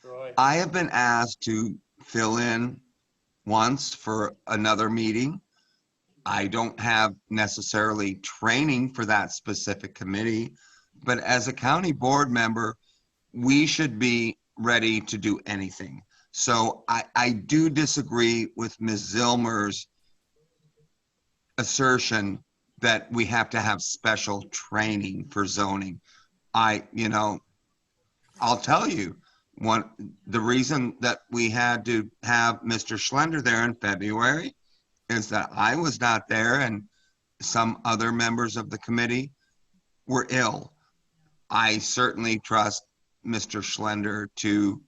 Troy. I have been asked to fill in once for another meeting. I don't have necessarily training for that specific committee, but as a county board member, we should be ready to do anything. So I do disagree with Ms. Zilmer's assertion that we have to have special training for zoning. I'll tell you, the reason that we had to have Mr. Schlender there in February is that I was not there and some other members of the committee were ill. I certainly trust Mr. Schlender to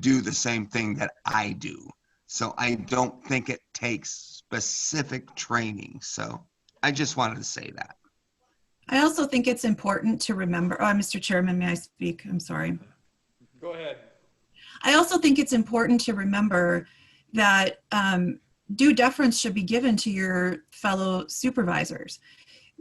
do the same thing that I do. So I don't think it takes specific training. So I just wanted to say that. I also think it's important to remember, Mr. Chairman, may I speak? I'm sorry. Go ahead. I also think it's important to remember that due deference should be given to your fellow supervisors.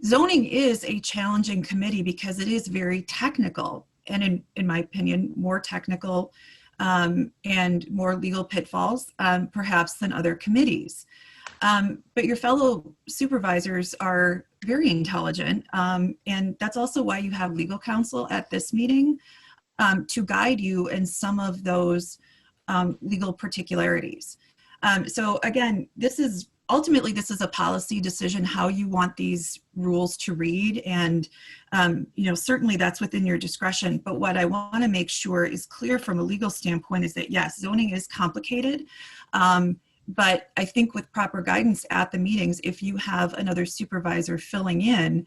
Zoning is a challenging committee because it is very technical and in my opinion, more technical and more legal pitfalls perhaps than other committees. But your fellow supervisors are very intelligent and that's also why you have legal counsel at this meeting to guide you in some of those legal particularities. So again, ultimately this is a policy decision how you want these rules to read, and certainly that's within your discretion. But what I want to make sure is clear from a legal standpoint is that yes, zoning is complicated, but I think with proper guidance at the meetings, if you have another supervisor filling in,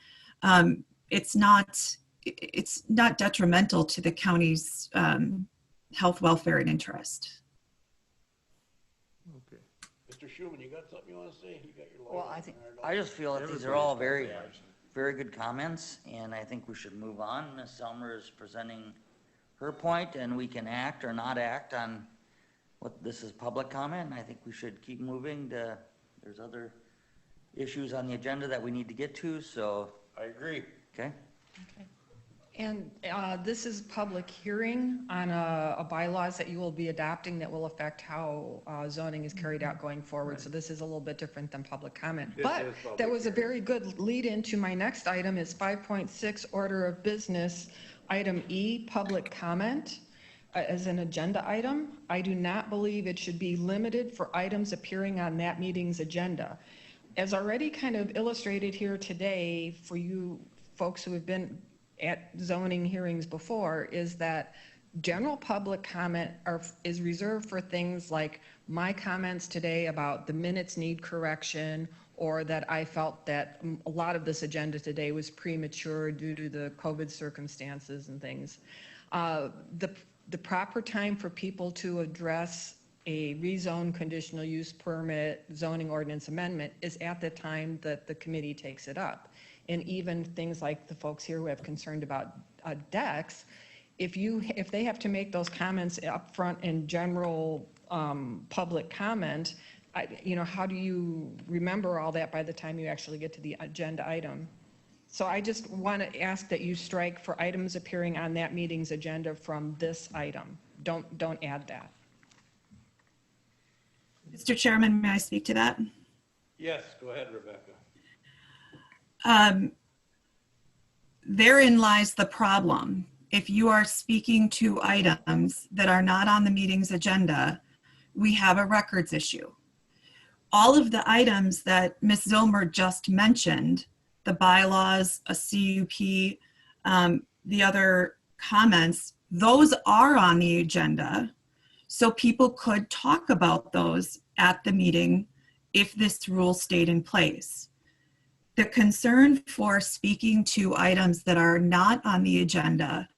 it's not detrimental to the county's health, welfare, and interest. Okay. Mr. Schuman, you got something you want to say? You got your Well, I just feel that these are all very, very good comments, and I think we should move on. Ms. Selmer is presenting her point, and we can act or not act on what this is public comment, and I think we should keep moving. There's other issues on the agenda that we need to get to, so. I agree. Okay. And this is public hearing on a bylaws that you will be adopting that will affect how zoning is carried out going forward. So this is a little bit different than public comment. But that was a very good lead into my next item is 5.6 order of business, item E, public comment. As an agenda item, I do not believe it should be limited for items appearing on that meeting's agenda. As already kind of illustrated here today for you folks who have been at zoning hearings before, is that general public comment is reserved for things like my comments today about the minutes need correction, or that I felt that a lot of this agenda today was premature due to the COVID circumstances and things. The proper time for people to address a rezone conditional use permit zoning ordinance amendment is at the time that the committee takes it up. And even things like the folks here who have concerned about decks, if they have to make those comments up front in general public comment, how do you remember all that by the time you actually get to the agenda item? So I just want to ask that you strike for items appearing on that meeting's agenda from this item. Don't add that. Mr. Chairman, may I speak to that? Yes, go ahead, Rebecca. Therein lies the problem. If you are speaking to items that are not on the meeting's agenda, we have a records issue. All of the items that Ms. Zilmer just mentioned, the bylaws, a CUP, the other comments those are on the agenda. So people could talk about those at the meeting if this rule stayed in place. The concern for speaking to items that are not on the agenda,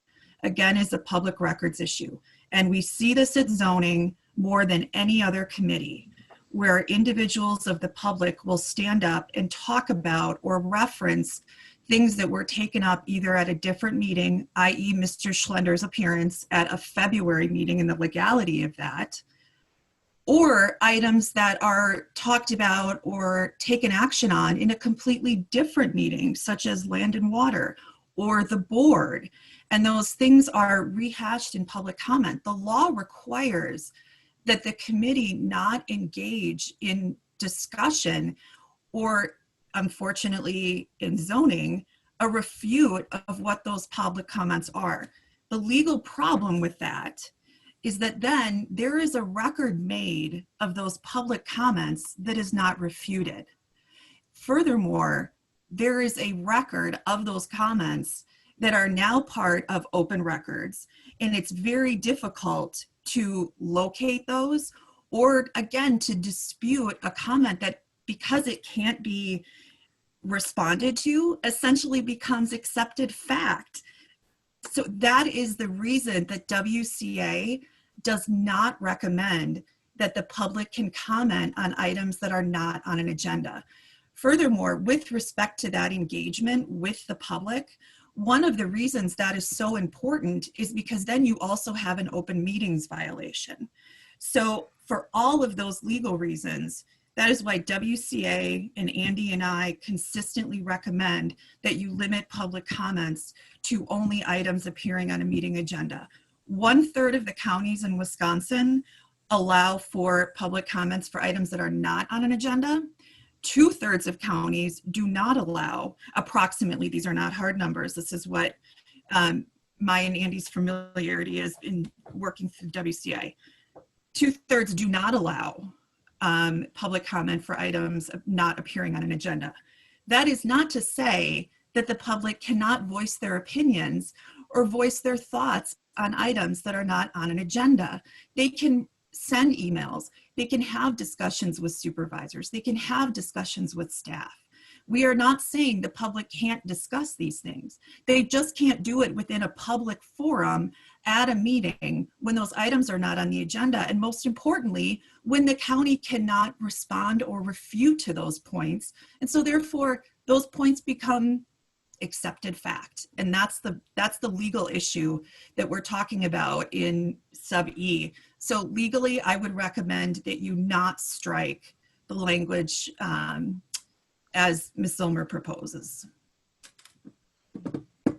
again, is a public records issue. And we see this at zoning more than any other committee, where individuals of the public will stand up and talk about or reference things that were taken up either at a different meeting, i.e. Mr. Schlender's appearance at a February meeting and the legality of that, or items that are talked about or taken action on in a completely different meeting, such as land and water or the board. And those things are rehashed in public comment. The law requires that the committee not engage in discussion or, unfortunately, in zoning, a refute of what those public comments are. The legal problem with that is that then there is a record made of those public comments that is not refuted. Furthermore, there is a record of those comments that are now part of open records, and it's very difficult to locate those, or again, to dispute a comment that, because it can't be responded to, essentially becomes accepted fact. So that is the reason that WCA does not recommend that the public can comment on items that are not on an agenda. Furthermore, with respect to that engagement with the public, one of the reasons that is so important is because then you also have an open meetings violation. So for all of those legal reasons, that is why WCA and Andy and I consistently recommend that you limit public comments to only items appearing on a meeting agenda. 1/3 of the counties in Wisconsin allow for public comments for items that are not on an agenda. 2/3 of counties do not allow, approximately, these are not hard numbers, this is what my and Andy's familiarity is in working through WCA. 2/3 do not allow public comment for items not appearing on an agenda. That is not to say that the public cannot voice their opinions or voice their thoughts on items that are not on an agenda. They can send emails, they can have discussions with supervisors, they can have discussions with staff. We are not saying the public can't discuss these things. They just can't do it within a public forum at a meeting when those items are not on the agenda. And most importantly, when the county cannot respond or refute to those points. And so therefore, those points become accepted fact. And that's the legal issue that we're talking about in sub E. So legally, I would recommend that you not strike the language as Ms. Zillmer proposes.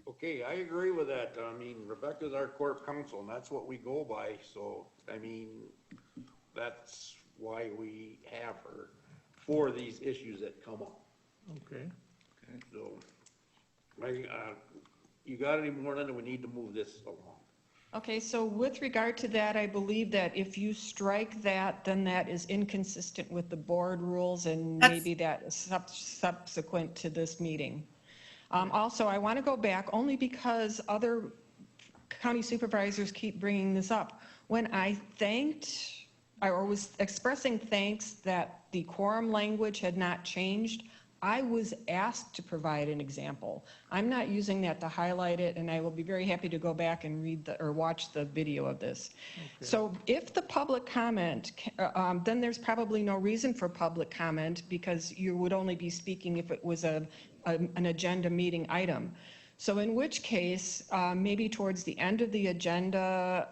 Okay, I agree with that. I mean, Rebecca's our corp counsel, and that's what we go by. So, I mean, that's why we have her for these issues that come up. Okay. So, you got any more, then we need to move this along. Okay, so with regard to that, I believe that if you strike that, then that is inconsistent with the board rules, and maybe that is subsequent to this meeting. Also, I want to go back only because other county supervisors keep bringing this up. When I was expressing thanks that the quorum language had not changed, I was asked to provide an example. I'm not using that to highlight it, and I will be very happy to go back and read or watch the video of this. Okay. So if the public comment, then there's probably no reason for public comment, because you would only be speaking if it was an agenda meeting item. So in which case, maybe towards the end of the agenda,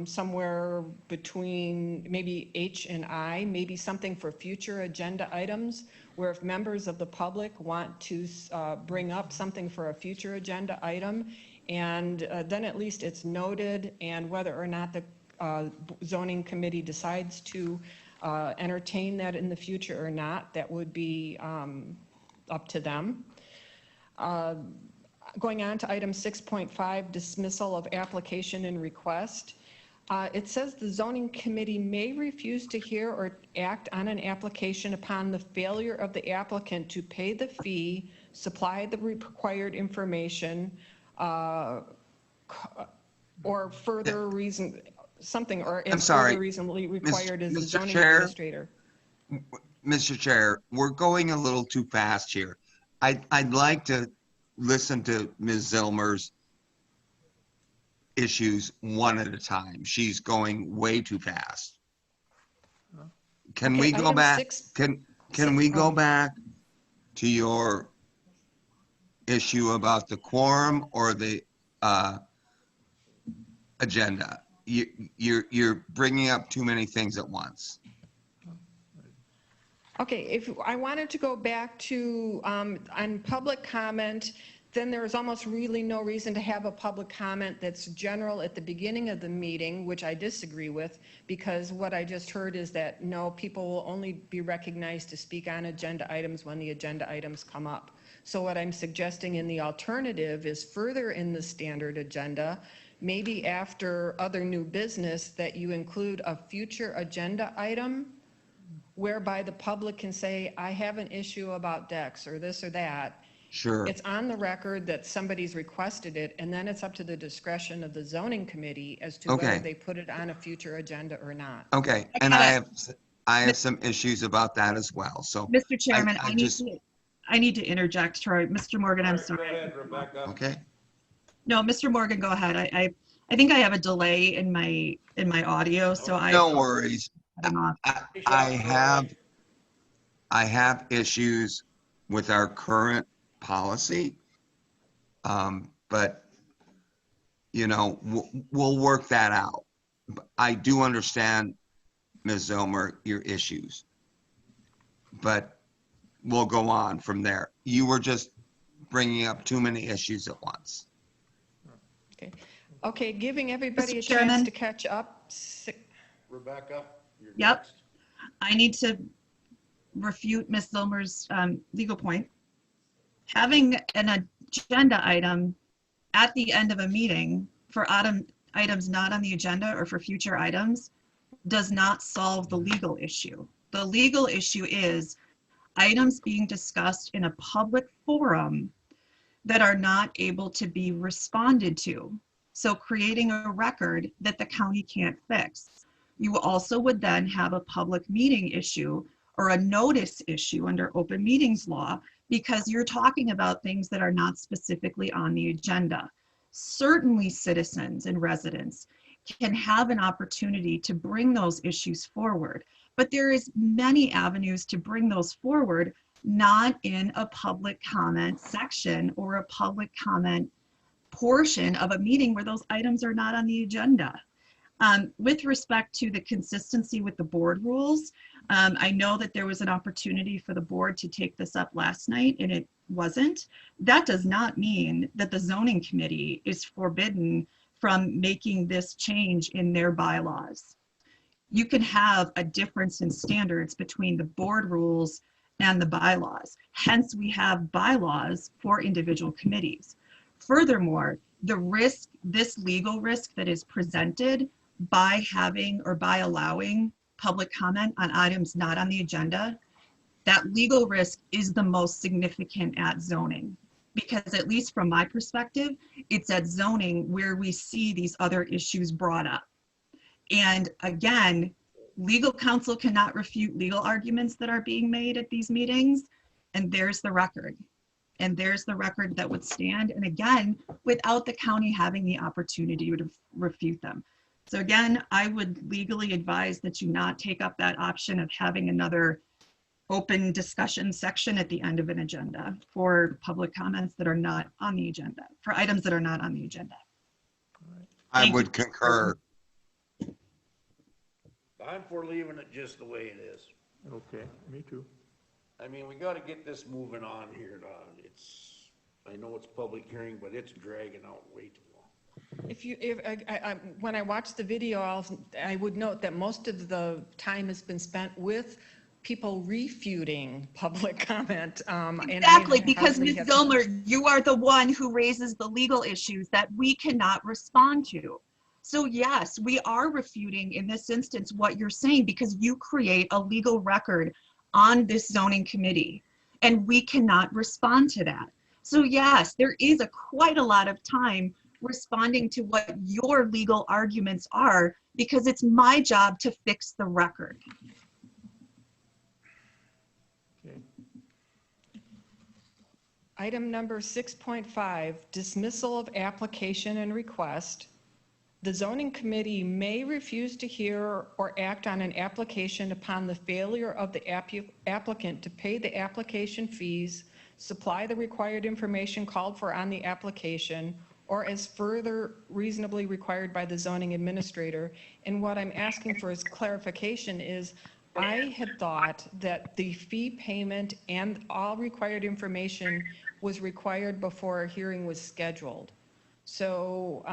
somewhere between maybe H and I, maybe something for future agenda items, where if members of the public want to bring up something for a future agenda item, and then at least it's noted, and whether or not the zoning committee decides to entertain that in the future or not, that would be up to them. Going on to item 6.5, dismissal of application and request. It says the zoning committee may refuse to hear or act on an application upon the failure of the applicant to pay the fee, supply the required information, or further reason, something, or I'm if sorry, further reasonably required is the Mr. zoning Chair? administrator. Mr. Chair, we're going a little too fast here. I'd like to listen to Ms. Zilmer's issues one at a time. She's going way too fast. Can Okay, we go item back? six- Can we go back to your issue about the quorum or the agenda? You're bringing up too many things at once. Okay, if I wanted to go back to, on public comment, then there is almost really no reason to have a public comment that's general at the beginning of the meeting, which I disagree with, because what I just heard is that, no, people will only be recognized to speak on agenda items when the agenda items come up. So what I'm suggesting in the alternative is further in the standard agenda, maybe after other new business, that you include a future agenda item whereby the public can say, I have an issue about decks or this or that. Sure. It's on the record that somebody's requested it, and then it's up to the discretion of the zoning committee as to Okay. whether they put it on a future agenda or not. Okay, and I have some issues about that as well, so. Mr. Chairman, I I need to interject, Troy. Mr. Morgan, I'm Go sorry. ahead, Rebecca. Okay, No, Mr. Morgan, go ahead. I think I have a delay in my audio, so I. no worries. I'm off. I have issues with our current policy. But, you know, we'll work that out. But I do understand, Ms. Zilmer, your issues. But we'll go on from there. You were just bringing up too many issues at once. Okay, giving everybody Mr. a chance Chairman? to catch up. Rebecca, you're Yep. next. I need to refute Ms. Zilmer's legal point. Having an agenda item at the end of a meeting for items not on the agenda or for future items does not solve the legal issue. The legal issue is items being discussed in a public forum that are not able to be responded to. So creating a record that the county can't fix. You also would then have a public meeting issue or a notice issue under open meetings law because you're talking about things that are not specifically on the agenda. Certainly citizens and residents can have an opportunity to bring those issues forward, but there is many avenues to bring those forward, not in a public comment section or a public comment portion of a meeting where those items are not on the agenda. With respect to the consistency with the board rules, I know that there was an opportunity for the board to take this up last night and it wasn't. That does not mean that the zoning committee is forbidden from making this change in their bylaws. You can have a difference in standards between the board rules and the bylaws. Hence, we have bylaws for individual committees. Furthermore, the risk, this legal risk that is presented by having or by allowing public comment on items not on the agenda, that legal risk is the most significant at zoning. Because at least from my perspective, it's at zoning where we see these other issues brought up. And again, legal counsel cannot refute legal arguments that are being made at these meetings. And there's the record. And there's the record that would stand. And again, without the county having the opportunity to refute them. So again, I would legally advise that you not take up that option of having another open discussion section at the end of an agenda for public comments that are not on the agenda, for items that are not on the agenda. I would concur. I'm for leaving it just the way it is. Okay, me too. I mean, we gotta get this moving on here. I know it's public hearing, but it's dragging out way too long. When I watch the video, I would note that most of the time has been spent with people refuting public comment. Exactly, because Ms. Zilmer, you are the one who raises the legal issues that we cannot respond to. So yes, we are refuting in this instance what you're saying because you create a legal record on this zoning committee and we cannot respond to that. So yes, there is quite a lot of time responding to what your legal arguments are, because it's my job to fix the record. Okay. Item number 6.5, dismissal of application and request. The zoning committee may refuse to hear or act on an application upon the failure of the applicant to pay the application fees, supply the required information called for on the application, or as further reasonably required by the zoning administrator. And what I'm asking for is clarification is, I had thought that the fee payment and all required information was required before a hearing was scheduled. So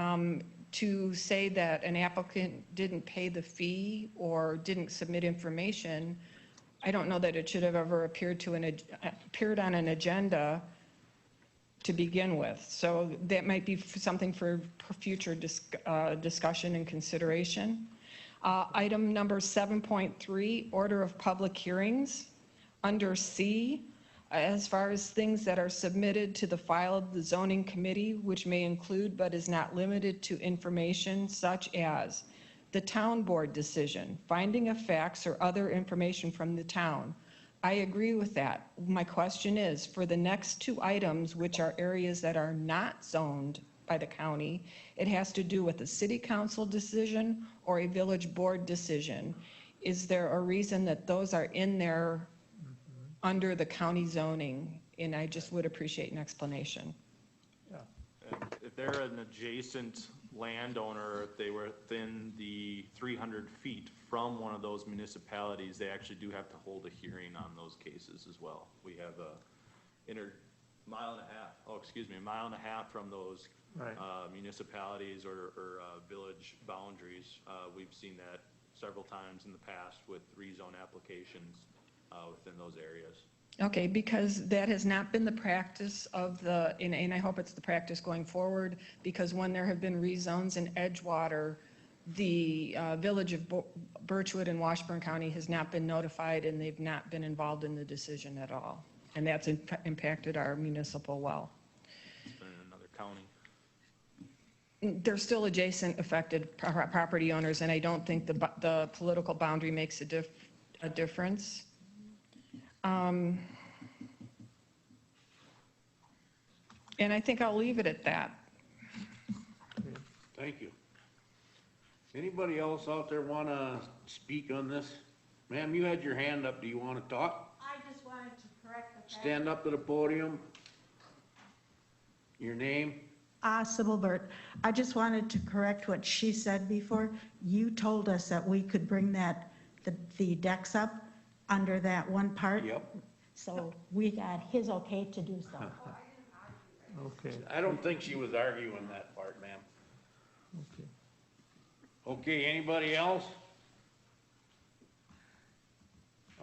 to say that an applicant didn't pay the fee or didn't submit information, I don't know that it should have ever appeared on an agenda to begin with. So that might be something for future discussion and consideration. Item number 7.3, order of public hearings. Under C, as far as things that are submitted to the file of the zoning committee, which may include but is not limited to information such as the town board decision, finding of facts or other information from the town. I agree with that. My question is, for the next two items, which are areas that are not zoned by the county, it has to do with a city council decision or a village board decision. Is there a reason that those are in there under the county zoning? And I just would appreciate an explanation. If they're an adjacent landowner, if they were within the 300 feet from one of those municipalities, they actually do have to hold a hearing on those cases as well. We have a mile and a half from those Right. Municipalities or village boundaries. We've seen that several times in the past with rezone applications within those areas. Okay, because that has not been the practice of and I hope it's the practice going forward, because when there have been rezones in Edgewater, the village of Birchwood and Washburn County has not been notified, and they've not been involved in the decision at all. And that's impacted our municipal well. It's been in another county. They're still adjacent affected property owners, and I don't think the political boundary makes a difference. And I think I'll leave it at that. Thank you. Anybody else out there want to speak on this? Ma'am, you had your hand up. Do you want to talk? I just wanted to correct the fact. Stand up to the podium. Your name? Sybil Burt. I just wanted to correct what she said before. You told us that we could bring the decks up under that one part. Yep. So we got his okay to do so. Okay. I don't think she was arguing that part, ma'am. Okay. Okay, anybody else?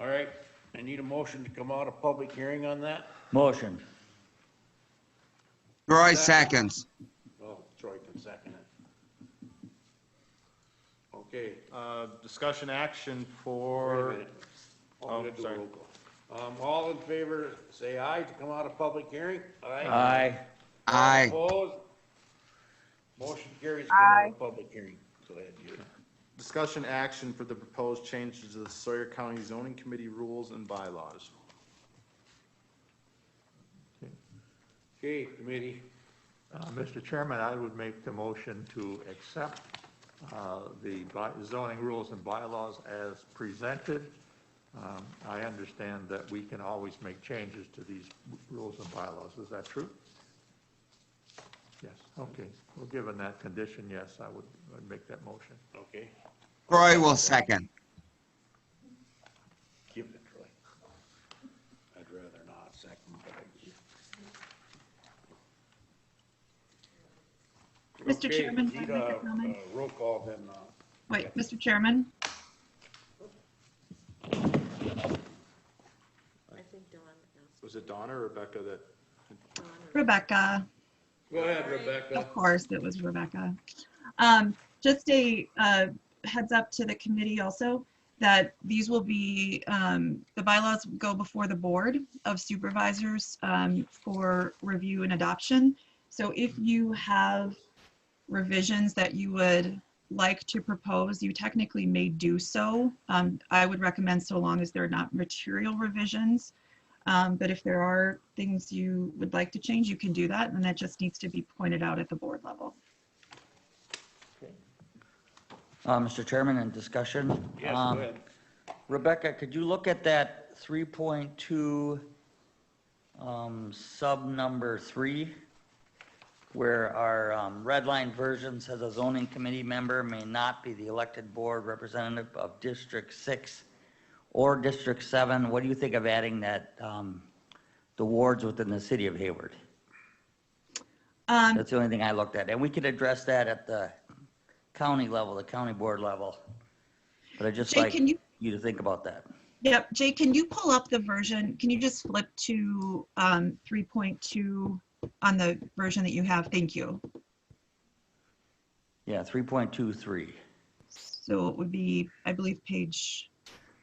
All right, I need a motion to come out of public hearing on that. Motion. Troy seconds. Oh, Troy can second it. Okay. Discussion action Wait a for, minute. I'm Oh, gonna do a sorry. roll call. All in favor, say aye to come out of public hearing? Aye. Aye. Opposed? Motion carries to come out of public hearing. Go ahead, Judy. discussion action for the proposed changes to the Sawyer County Zoning Committee rules and bylaws. Okay, committee. Mr. Chairman, I would make the motion to accept the zoning rules and bylaws as presented. I understand that we can always make changes to these rules and bylaws. Is that true? Yes, okay. Well, given that condition, yes, I would make that motion. Okay, Troy will second. give it, Troy. I'd rather not second, but Mr. Okay, Chairman, can I need make a comment? roll call then, Wait, Mr. Chairman? I think Dawn asked. Was it Donna or Rebecca that? Rebecca. go ahead, Rebecca. Of course, it was Rebecca. Just a heads up to the committee also that these will be, the bylaws go before the Board of Supervisors for review and adoption. So if you have revisions that you would like to propose, you technically may do so. I would recommend so long as they're not material revisions. But if there are things you would like to change, you can do that, and that just needs to be pointed out at the board level. Mr. Chairman, in discussion? Yes, go ahead. Rebecca, could you look at that 3.2 sub number 3, where our red line version says a zoning committee member may not be the elected board representative of District 6 or District 7? What do you think of adding that, the wards within the city of Hayward? That's the only thing I looked at. And we could address that at the county level, the county board level. But I'd just Jay, like can you- you to think about that. Yep, Jay, can you pull up the version? Can you just flip to 3.2 on the version that you have? Thank you. Yeah, 3.23. So it would be, I believe, page,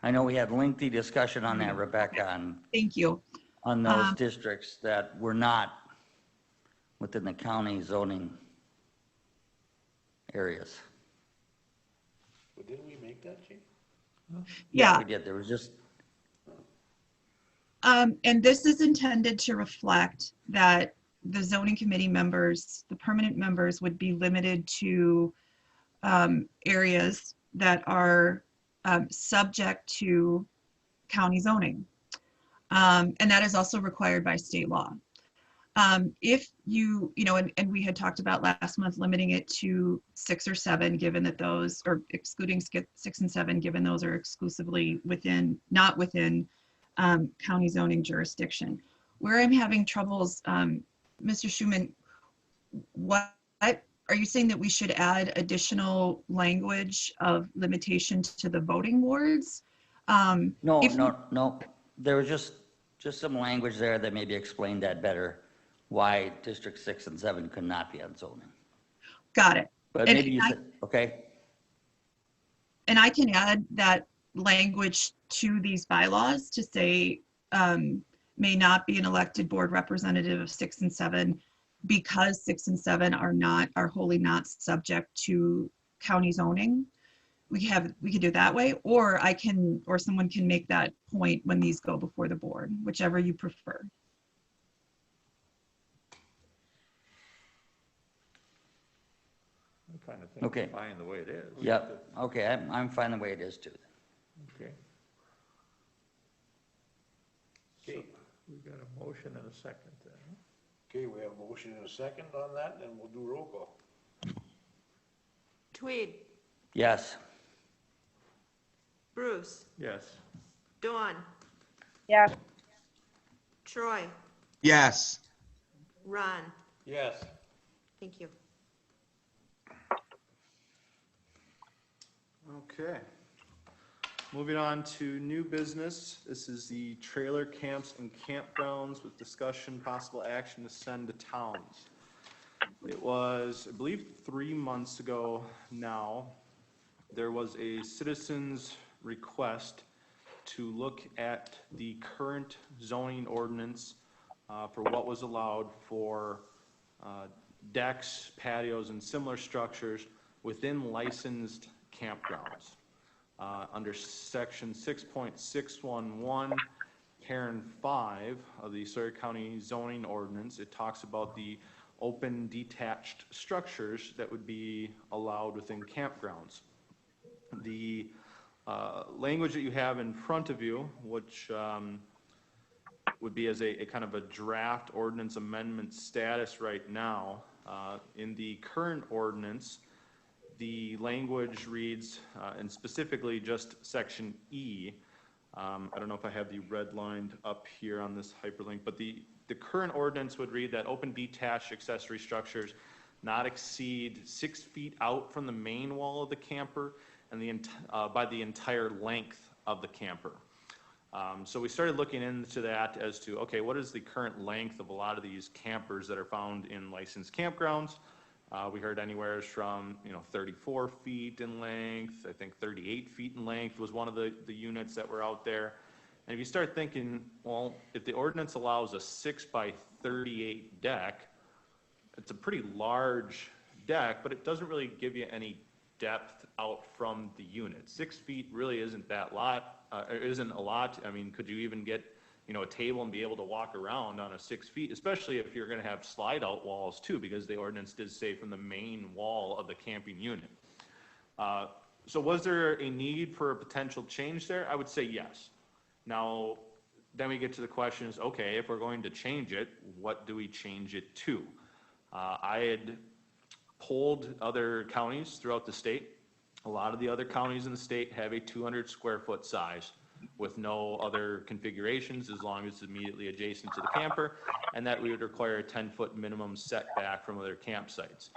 I know we had lengthy discussion on that, Rebecca, thank you. on those districts that were not within the county zoning areas. But didn't we make that change? Yeah. We did. There was just, And this is intended to reflect that the zoning committee members, the permanent members, would be limited to areas that are subject to county zoning. And that is also required by state law. If you know, and we had talked about last month limiting it to 6 or 7, given that those, or excluding 6 and 7, given those are exclusively within, not within county zoning jurisdiction. Where I'm having troubles, Mr. Schuman, what are you saying that we should add additional language of limitation to the voting wards? no. There was just some language there that maybe explained that better, why District 6 and 7 could not be on zoning. Got it. But And maybe you said, okay, And I can add that language to these bylaws to say, may not be an elected board representative of 6 and 7 because 6 and 7 are wholly not subject to county zoning. We could do that way, or someone can make that point when these go before the board, whichever you prefer. I kind of think Okay. it's fine the way it is. yep, okay, I'm fine the way it is too. Okay. So we got a motion and a second then. Okay, we have a motion and a second on that, and we'll do roll call. Tweed, Yes, Bruce, Yes. Dawn, Yes. Troy, Yes. Ron. Yes. Thank you. Okay. Moving on to new business. This is the trailer camps and campgrounds with discussion, possible action to send to towns. It was, I believe, 3 months ago now, there was a citizen's request to look at the current zoning ordinance for what was allowed for decks, patios, and similar structures within licensed campgrounds. Under section 6.611, parent 5 of the Sawyer County zoning ordinance, it talks about the open detached structures that would be allowed within campgrounds. The language that you have in front of you, which would be as a kind of a draft ordinance amendment status right now, in the current ordinance, the language reads, and specifically just section E, I don't know if I have the redlined up here on this hyperlink, but the current ordinance would read that open detached accessory structures not exceed 6 feet out from the main wall of the camper and by the entire length of the camper. So we started looking into that as to, okay, what is the current length of a lot of these campers that are found in licensed campgrounds? We heard anywhere from 34 feet in length. I think 38 feet in length was one of the units that were out there. And if you start thinking, well, if the ordinance allows a 6 by 38 deck, it's a pretty large deck, but it doesn't really give you any depth out from the unit. 6 feet really isn't that lot, isn't a lot. I mean, could you even get, you know, a table and be able to walk around on a 6 feet, especially if you're gonna have slide out walls too, because the ordinance did say from the main wall of the camping unit. So was there a need for a potential change there? I would say yes. Now, then we get to the question is, okay, if we're going to change it, what do we change it to? I had polled other counties throughout the state. A lot of the other counties in the state have a 200 square foot size with no other configurations as long as it's immediately adjacent to the camper, and that we would require a 10-foot minimum setback from other campsites.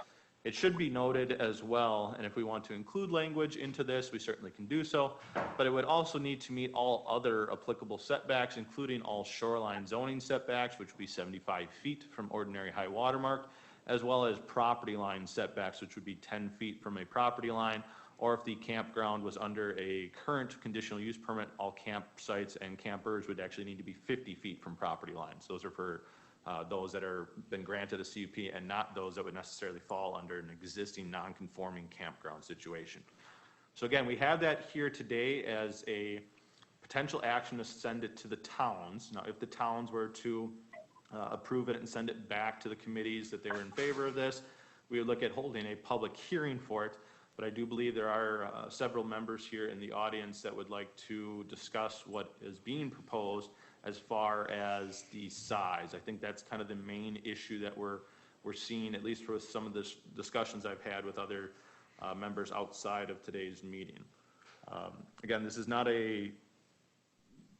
It should be noted as well, and if we want to include language into this, we certainly can do so, but it would also need to meet all other applicable setbacks, including all shoreline zoning setbacks, which would be 75 feet from ordinary high water mark, as well as property line setbacks, which would be 10 feet from a property line, or if the campground was under a current conditional use permit, all campsites and campers would actually need to be 50 feet from property lines. Those are for those that are been granted a CUP and not those that would necessarily fall under an existing non-conforming campground situation. So again, we have that here today as a potential action to send it to the towns. Now, if the towns were to approve it and send it back to the committees that they were in favor of this, we would look at holding a public hearing for it. But I do believe there are several members here in the audience that would like to discuss what is being proposed as far as the size. I think that's kind of the main issue that we're seeing, at least for some of the discussions I've had with other members outside of today's meeting. Again, this is not a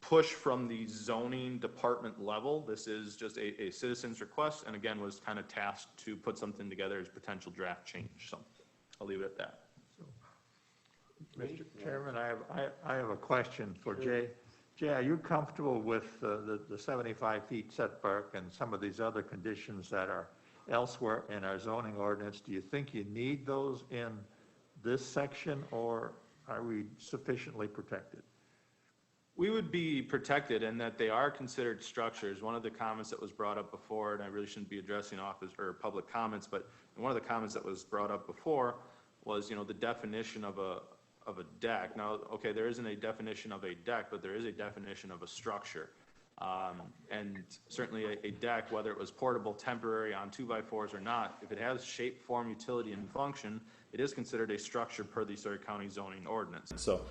push from the zoning department level. This is just a citizen's request, and again, was kind of tasked to put something together as potential draft change. So I'll leave it at that. Mr. Chairman, I have a question for Jay. Jay, are you comfortable with the 75 feet setback and some of these other conditions that are elsewhere in our zoning ordinance? Do you think you need those in this section, or are we sufficiently protected? We would be protected in that they are considered structures. One of the comments that was brought up before, and I really shouldn't be addressing office or public comments, but one of the comments that was brought up before was, you know, the definition of a deck. Now, okay, there isn't a definition of a deck, but there is a definition of a structure. And certainly a deck, whether it was portable, temporary, on 2x4s or not, if it has shape, form, utility, and function, it is considered a structure per the Sawyer County zoning ordinance. So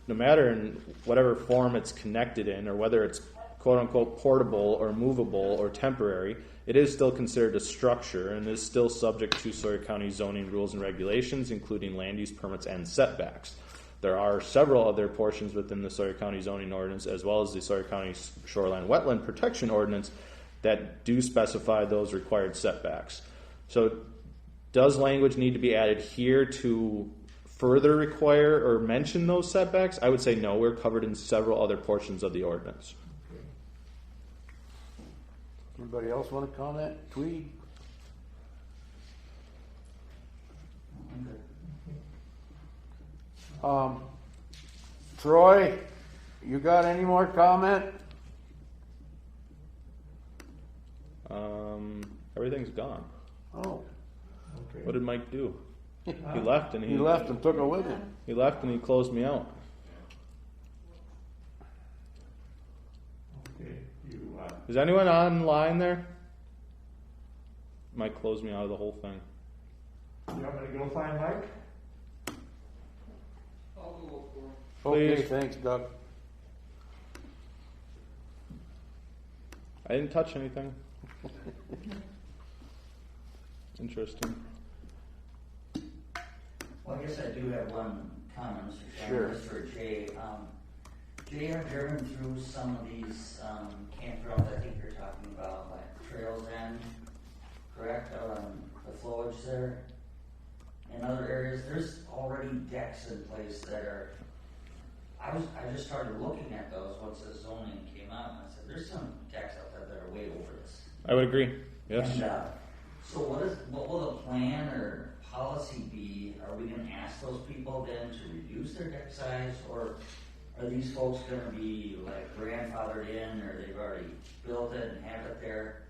no matter in whatever form it's connected in, or whether it's quote-unquote portable or movable or temporary, it is still considered a structure and is still subject to Sawyer County zoning rules and regulations, including land use permits and setbacks. There are several other portions within the Sawyer County zoning ordinance, as well as the Sawyer County Shoreline Wetland Protection Ordinance, that do specify those required setbacks. So does language need to be added here to further require or mention those setbacks? I would say no. We're covered in several other portions of the ordinance. Anybody else want to comment? Tweed? Troy, you got any more comment? Everything's gone. Oh. Okay. What did Mike do? He left and He left and took it with him. He left and he closed me out. Okay. Is anyone online there? Mike closed me out of the whole thing. You want me to go find Mike? I'll go look for him. Okay, Please. thanks, Doug. I didn't touch anything. Interesting. Well, I guess I do have one comment, Mr. Sure. Chairman, for Jay. Jay, I've driven through some of these campgrounds I think you're talking about, like Trails End, correct, the flowage there. In other areas, there's already decks in place that are, I just started looking at those once the zoning came out, and I said, there's some decks out there that are way over this. I would agree. Yes. And, so what will the plan or policy be? Are we gonna ask those people then to reduce their deck size, or are these folks gonna be like grandfathered in, or they've already built it and have it there?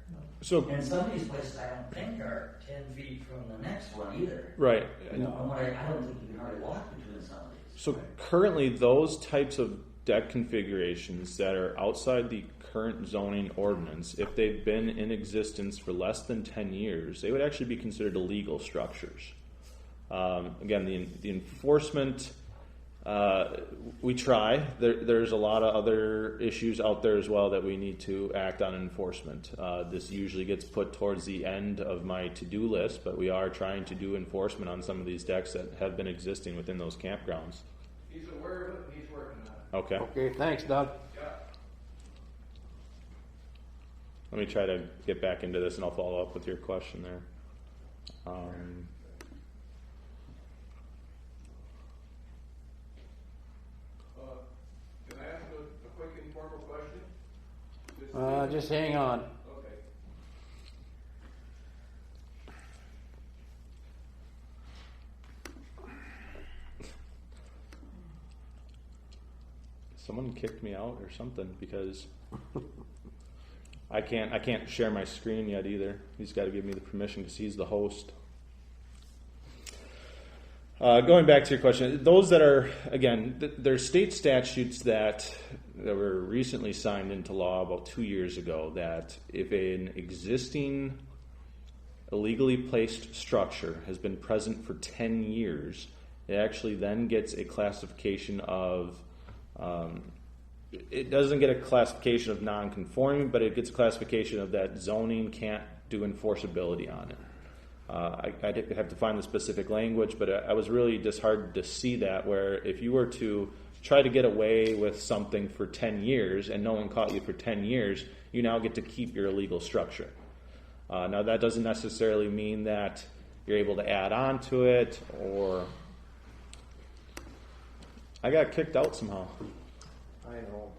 So, And some of these places I don't think are 10 feet from the next one either. right. From what I don't think you can hardly walk between some of these. So currently, those types of deck configurations that are outside the current zoning ordinance, if they've been in existence for less than 10 years, they would actually be considered illegal structures. Again, the enforcement, we try. There's a lot of other issues out there as well that we need to act on enforcement. This usually gets put towards the end of my to-do list, but we are trying to do enforcement on some of these decks that have been existing within those campgrounds. He's aware of it, he's working on it. Okay. Okay, thanks, Doug. Let me try to get back into this, and I'll follow up with your question there. Can I ask a quick informal question? Just hang on. Okay. Someone kicked me out or something because I can't share my screen yet either. He's got to give me the permission because he's the host. Going back to your question, those that are, again, there's state statutes that were recently signed into law about 2 years ago that if an existing illegally placed structure has been present for 10 years, it actually then gets a classification of, it doesn't get a classification of non-conforming, but it gets a classification of that zoning can't do enforceability on it. I'd have to find the specific language, but I was really disheartened to see that, where if you were to try to get away with something for 10 years and no one caught you for 10 years, you now get to keep your illegal structure. Now, that doesn't necessarily mean that you're able to add on to it, or I got kicked out somehow. I know.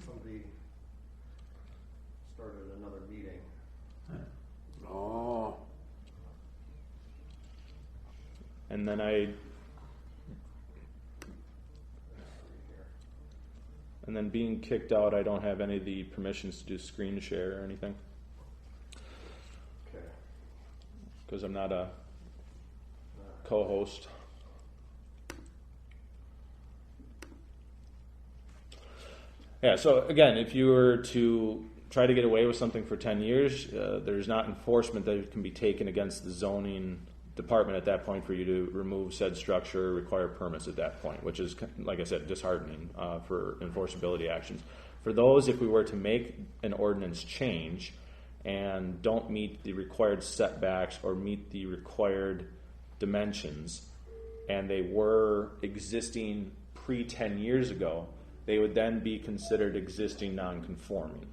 Somebody started another meeting. Oh. And then being kicked out, I don't have any of the permissions to do screen share or anything. Okay. Because I'm not a co-host. Yeah, so again, if you were to try to get away with something for 10 years, there's not enforcement that can be taken against the zoning department at that point for you to remove said structure, require permits at that point, which is, like I said, disheartening for enforceability actions. For those, if we were to make an ordinance change and don't meet the required setbacks or meet the required dimensions, and they were existing pre-10 years ago, they would then be considered existing non-conforming.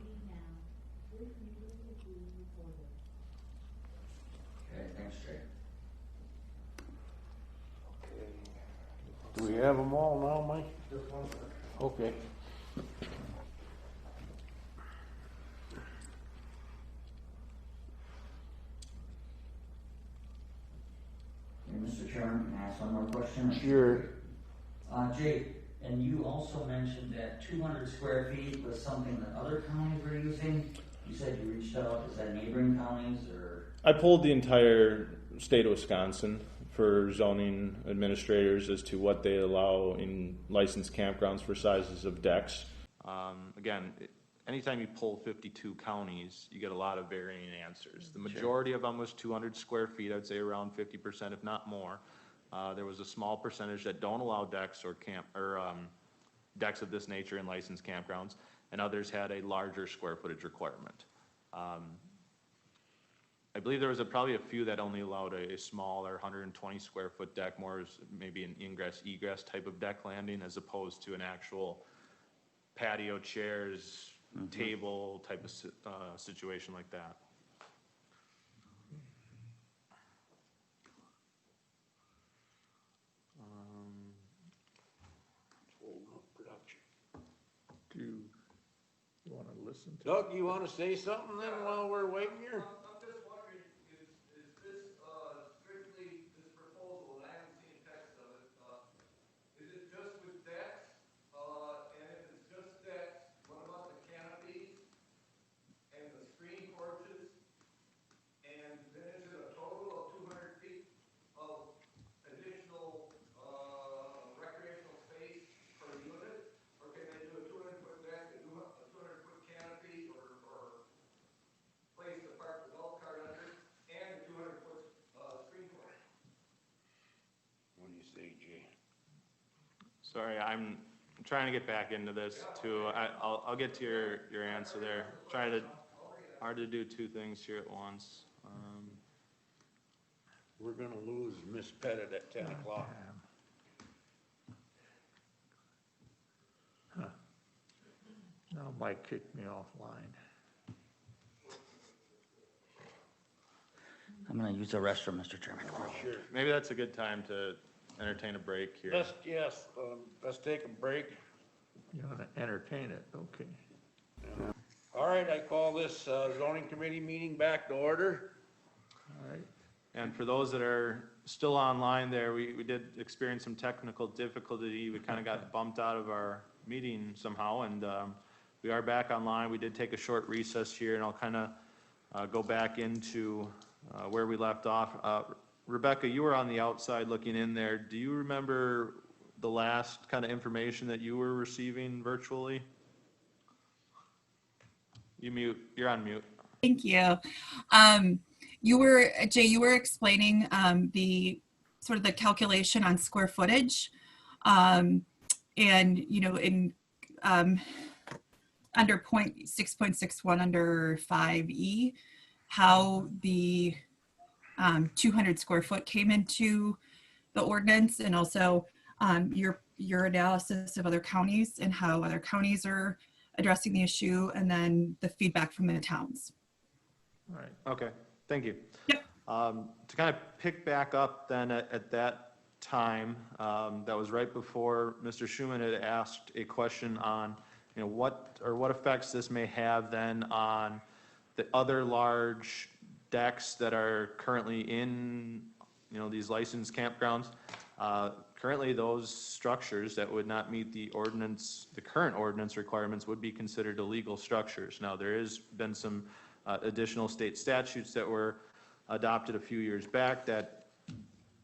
Okay, thanks, Jay. Do we have them all now, Mike? Okay. Mr. Chairman, can I ask one more question? Sure. Jay, and you also mentioned that 200 square feet was something that other counties were using. You said you reached out, is that neighboring counties or? I pulled the entire state of Wisconsin for zoning administrators as to what they allow in licensed campgrounds for sizes of decks. Again, anytime you pull 52 counties, you get a lot of varying answers. The majority of them was 200 square feet, I'd say around 50%, if not more. There was a small percentage that don't allow decks or decks of this nature in licensed campgrounds, and others had a larger square footage requirement. I believe there was probably a few that only allowed a smaller 120 square foot deck, more as maybe an ingress egress type of deck landing as opposed to an actual patio chairs, table type of situation like that. Do you want to listen to? Doug, you want to say something then while we're waiting here? I'm just wondering, is this strictly this proposal, and I haven't seen text of it, is it just with decks? And if it's just decks, what about the canopies and the screen porches Sorry, I'm trying to get back into this too. I'll get to your answer there. Hard to do two things here at once. We're gonna lose Miss Pettit at 10 o'clock. Now Mike kicked me offline. I'm gonna use the restroom, Mr. Chairman. Sure. Maybe that's a good time to entertain a break here. Let's take a break. You want to entertain it, okay. All right, I call this zoning committee meeting back to order. All right. And for those that are still online there, we did experience some technical difficulty. We kind of got bumped out of our meeting somehow, and we are back online. We did take a short recess here, and I'll kind of go back into where we left off. Rebecca, you were on the outside looking in there. Do you remember the last kind of information that you were receiving virtually? You're on mute. Thank you. Jay, you were explaining the sort of the calculation on square footage. And, you know, in under 6.61 under 5E, how the 200 square foot came into the ordinance, and also your analysis of other counties and how other counties are addressing the issue, and then the feedback from the towns. All right. Okay, thank you. Yep. To kind of pick back up then at that time, that was right before Mr. Schuman had asked a question on, you know, what effects this may have then on the other large decks that are currently in, you know, these licensed campgrounds. Currently, those structures that would not meet the ordinance, the current ordinance requirements, would be considered illegal structures. Now, there has been some additional state statutes that were adopted a few years back that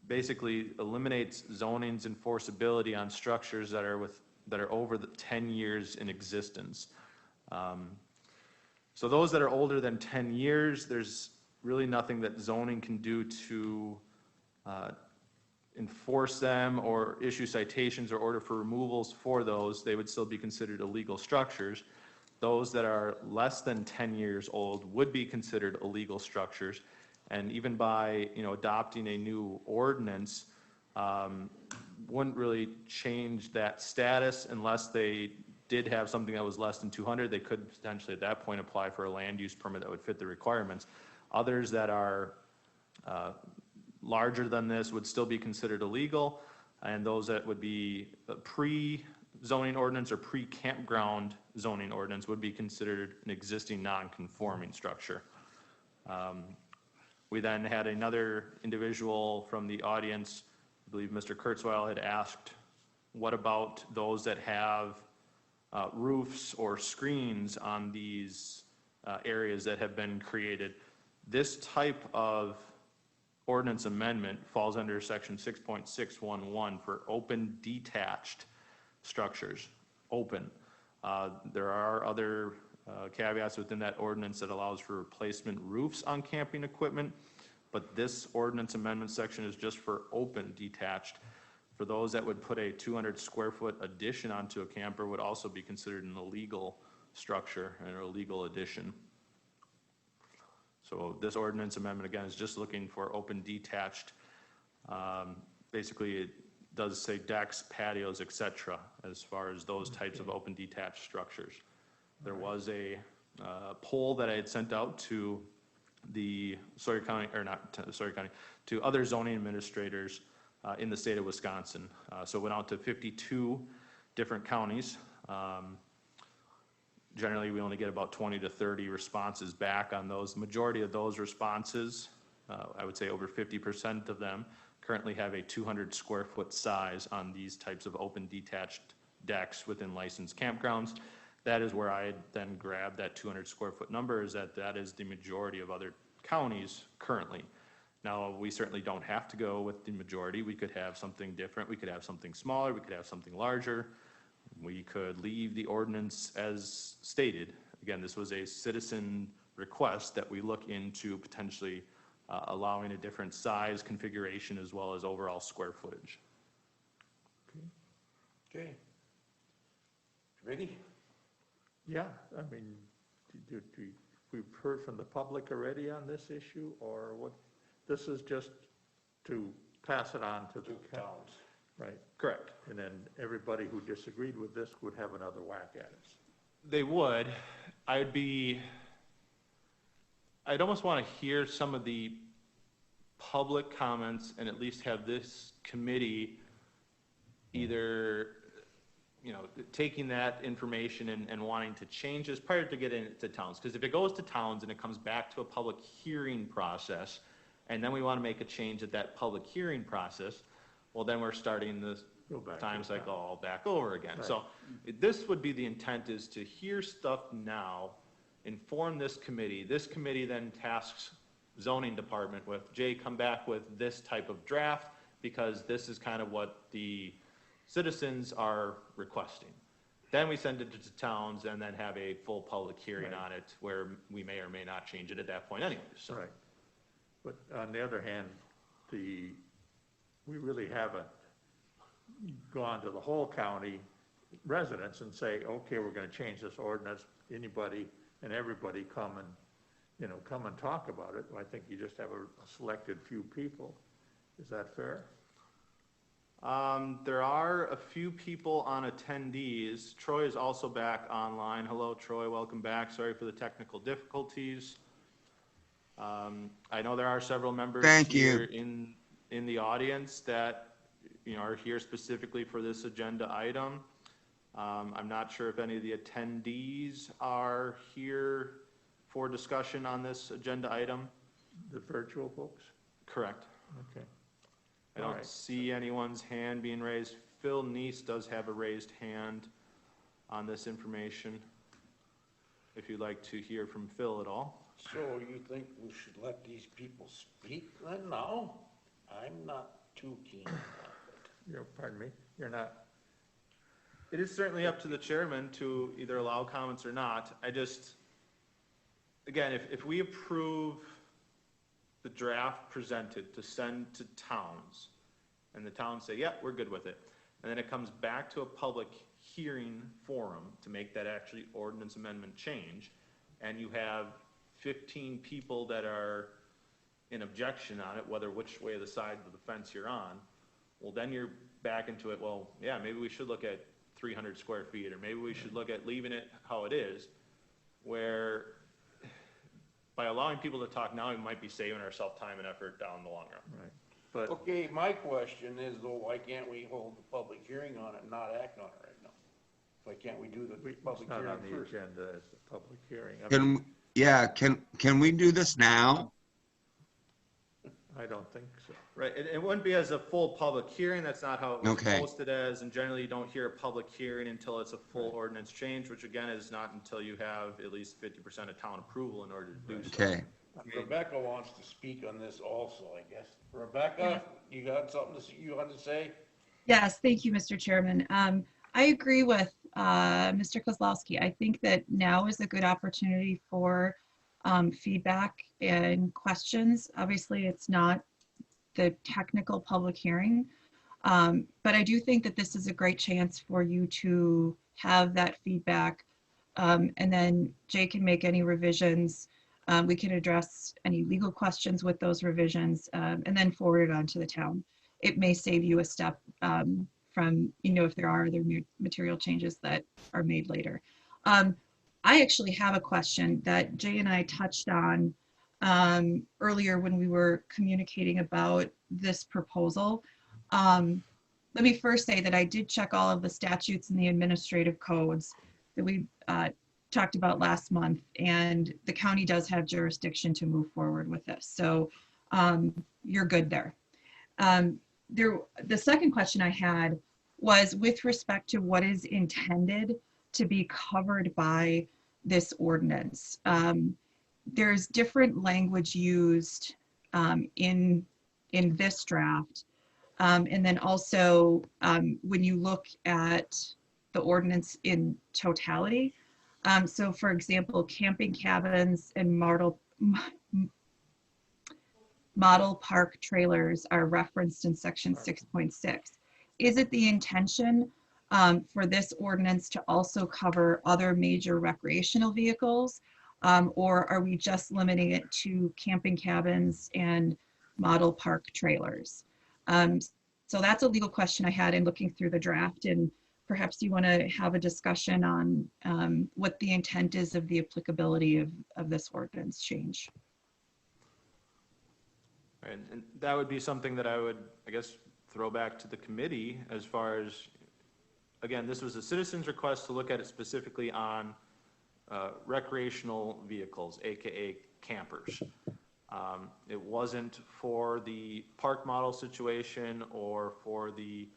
basically eliminates zoning's enforceability on structures that are over the 10 years in existence. So those that are older than 10 years, there's really nothing that zoning can do to enforce them or issue citations or order for removals for those. They would still be considered illegal structures. Those that are less than 10 years old would be considered illegal structures. And even by, you know, adopting a new ordinance, wouldn't really change that status unless they did have something that was less than 200. They could potentially at that point apply for a land use permit that would fit the requirements. Others that are larger than this would still be considered illegal, and those that would be pre-zoning ordinance or pre-campground zoning ordinance would be considered an existing non-conforming structure. We then had another individual from the audience, I believe Mr. Kurzweil, had asked, what about those that have roofs or screens on these areas that have been created? This type of ordinance amendment falls under section 6.611 for open detached structures, open. There are other caveats within that ordinance that allows for replacement roofs on camping equipment, but this ordinance amendment section is just for open detached. For those that would put a 200 square foot addition onto a camper would also be considered an illegal structure and an illegal addition. So this ordinance amendment, again, is just looking for open detached. Basically, it does say decks, patios, etc., as far as those types of open detached structures. There was a poll that I had sent out to the Sawyer County, or not to Sawyer County, to other zoning administrators in the state of Wisconsin. So it went out to 52 different counties. Generally, we only get about 20 to 30 responses back on those. The majority of those responses, I would say over 50% of them, currently have a 200 square foot size on these types of open detached decks within licensed campgrounds. That is where I then grabbed that 200 square foot number, is that is the majority of other counties currently. Now, we certainly don't have to go with the majority. We could have something different. We could have something smaller. We could have something larger. We could leave the ordinance as stated. Again, this was a citizen request that we look into potentially allowing a different size configuration as well as overall square footage. Okay. Okay. Ready? Yeah, I mean, we've heard from the public already on this issue, or what? This is just to pass it on to the towns, right? Correct. And then everybody who disagreed with this would have another whack at it. They would. I'd almost want to hear some of the public comments and at least have this committee either, taking that information and wanting to change this prior to getting it to towns. Because if it goes to towns and it comes back to a public hearing process, and then we want to make a change at that public hearing process, well, then we're starting the time cycle all back over again. So this would be the intent, is to hear stuff now, inform this committee. This committee then tasks zoning department with, Jay, come back with this type of draft, because this is kind of what the citizens are requesting. Then we send it to towns and then have a full public hearing on it, where we may or may not change it at that point anyways. So. Right. But on the other hand, we really haven't gone to the whole county residents and say, okay, we're gonna change this ordinance. Anybody and everybody come and talk about it. I think you just have a selected few people. Is that fair? There are a few people on attendees. Troy is also back online. Hello, Troy, welcome back. Sorry for the technical difficulties. I know there are several members here in the audience that are here specifically for this agenda item. I'm not sure if any of the attendees are here for discussion on this agenda item. The virtual folks? Correct. Okay. I don't see anyone's hand being raised. Phil Neese does have a raised hand on this information, if you'd like to hear from Phil at all. So you think we should let these people speak then now? I'm not too keen on that. Pardon me? You're not? It is certainly up to the chairman to either allow comments or not. Again, if we approve the draft presented to send to towns, and the towns say, yeah, we're good with it, and then it comes back to a public hearing forum to make that actually ordinance amendment change, and you have 15 people that are in objection on it, whether which way of the side of the fence you're on, well, then you're back into it, well, yeah, maybe we should look at 300 square feet, or maybe we should look at leaving it how it is, where by allowing people to talk now, we might be saving ourselves time and effort down the long run. Right. But okay, my question is though, why can't we hold the public hearing on it and not act on it right now? Why can't we do the public it's not hearing on the first? agenda as the public hearing. Can we do this now? I don't think so. Right, it wouldn't be as a full public hearing, that's not how it was Okay. posted as, and generally you don't hear a public hearing until it's a full ordinance change, which again is not until you have at least 50% of town approval in order to do so. Okay. Rebecca wants to speak on this also, I guess. Rebecca, you got something you want to say? Yes, thank you, Mr. Chairman. I agree with Mr. Kozlowski. I think that now is a good opportunity for feedback and questions. Obviously, it's not the technical public hearing, but I do think that this is a great chance for you to have that feedback, and then Jay can make any revisions. We can address any legal questions with those revisions, and then forward it on to the town. It may save you a step from, if there are other material changes that are made later. I actually have a question that Jay and I touched on earlier when we were communicating about this proposal. Let me first say that I did check all of the statutes and the administrative codes that we talked about last month, and the county does have jurisdiction to move forward with this. So you're good there. The second question I had was with respect to what is intended to be covered by this ordinance. There's different language used in this draft. And then also when you look at the ordinance in totality. So for example, camping cabins and model park trailers are referenced in section 6.6. Is it the intention for this ordinance to also cover other major recreational vehicles? Or are we just limiting it to camping cabins and model park trailers? So that's a legal question I had in looking through the draft, and perhaps you want to have a discussion on what the intent is of the applicability of this ordinance change. And that would be something that I would, I guess, throw back to the committee as far as, again, this was a citizen's request to look at it specifically on recreational vehicles, AKA campers. It wasn't for the park model situation or for the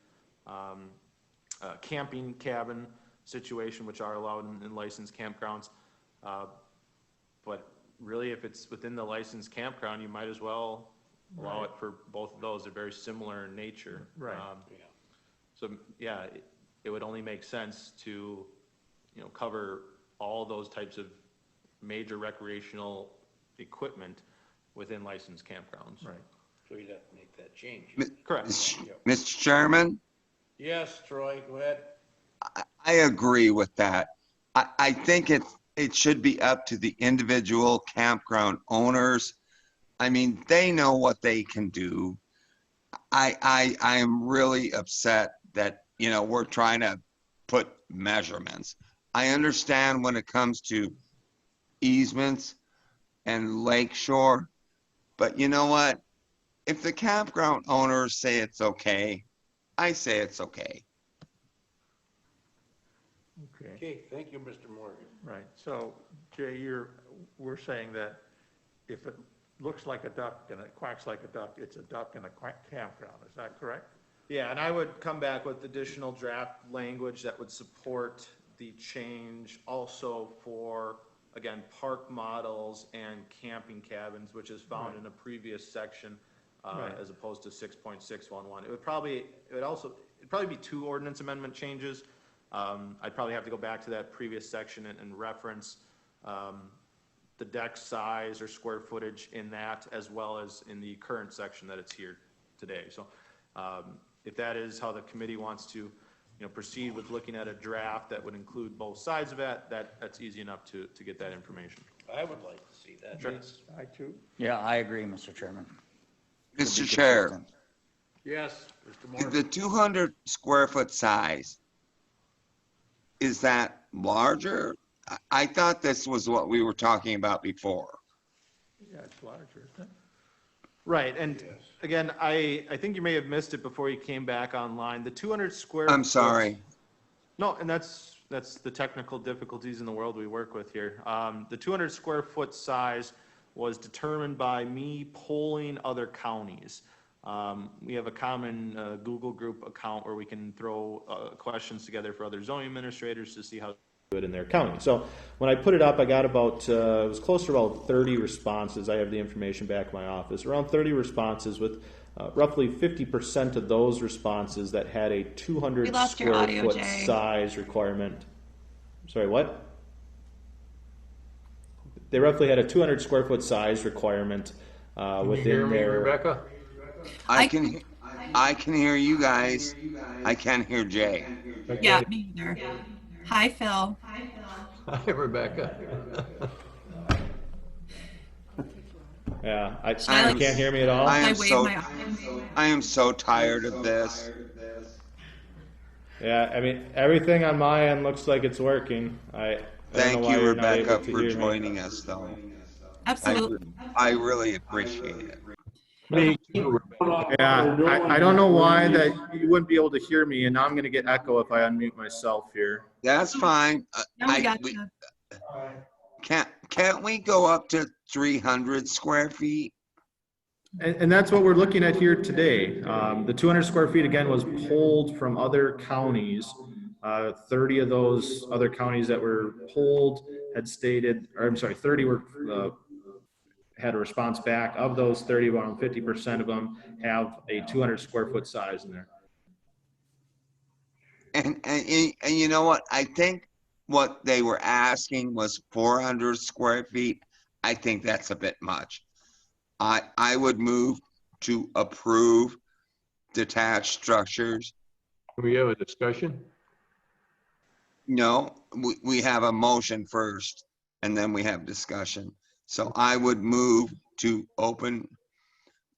camping cabin situation, which are allowed in licensed campgrounds. But really, if it's within the licensed campground, you might as well allow it for both of those. They're very similar in nature. Right. So yeah, it would only make sense to, cover all those types of major recreational equipment within licensed campgrounds. Right. So you'd have to make that change. Correct. Mr. Chairman, Yes, Troy, go ahead. I agree with that. I think it should be up to the individual campground owners. I mean, they know what they can do. I am really upset that, we're trying to put measurements. I understand when it comes to easements and lakeshore, but you know what? If the campground owners say it's okay, I say it's okay. Okay, Okay, thank you, Mr. Morgan. right. So Jay, we're saying that if it looks like a duck and it quacks like a duck, it's a duck in a campground. Is that correct? Yeah, and I would come back with additional draft language that would support the change also for, again, park models and camping cabins, which is found in a previous section, as opposed to 6.611. It'd probably be 2 ordinance amendment changes. I'd probably have to go back to that previous section and reference the deck size or square footage in that, as well as in the current section that it's here today. So if that is how the committee wants to proceed with looking at a draft that would include both sides of it, that's easy enough to get that information. I would like to see that. Sure. Yes. I too. Yeah, I agree, Mr. Chairman. To be Mr. Chair, consistent. Yes, Mr. Morgan. the 200 square foot size, is that larger? I thought this was what we were talking about before. Yeah, it's larger, isn't it? Right, and again, I think you may have missed it before you came back online. The 200 square. I'm sorry. No, and that's the technical difficulties in the world we work with here. The 200 square foot size was determined by me polling other counties. We have a common Google group account where we can throw questions together for other zoning administrators to see how to do it in their county. So when I put it up, I got about, it was close to about 30 responses. I have the information back in my office. Around 30 responses with roughly 50% of those responses that had a 200 square foot size requirement. Sorry, what? They roughly had a 200 square foot size requirement within their. Rebecca? I can hear you guys. I can't hear Jay. Yeah, me either. Hi, Phil. Hi, Rebecca. Yeah, you can't hear me at all. I am so tired of this. Yeah, I mean, everything on my end looks like it's working. Thank you, Rebecca, for joining us, though. Absolutely. I really appreciate it. Yeah, I don't know why that you wouldn't be able to hear me, and now I'm going to get echo if I unmute myself here. That's fine. Can't we go up to 300 square feet? And that's what we're looking at here today. The 200 square feet, again, was polled from other counties. 30 of those other counties that were polled had stated, or I'm sorry, 30 were had a response back. Of those 30, around 50% of them have a 200 square foot size in there. And you know what? I think what they were asking was 400 square feet. I think that's a bit much. I would move to approve detached structures. Can we have a discussion? No, we have a motion first and then we have discussion. So I would move to open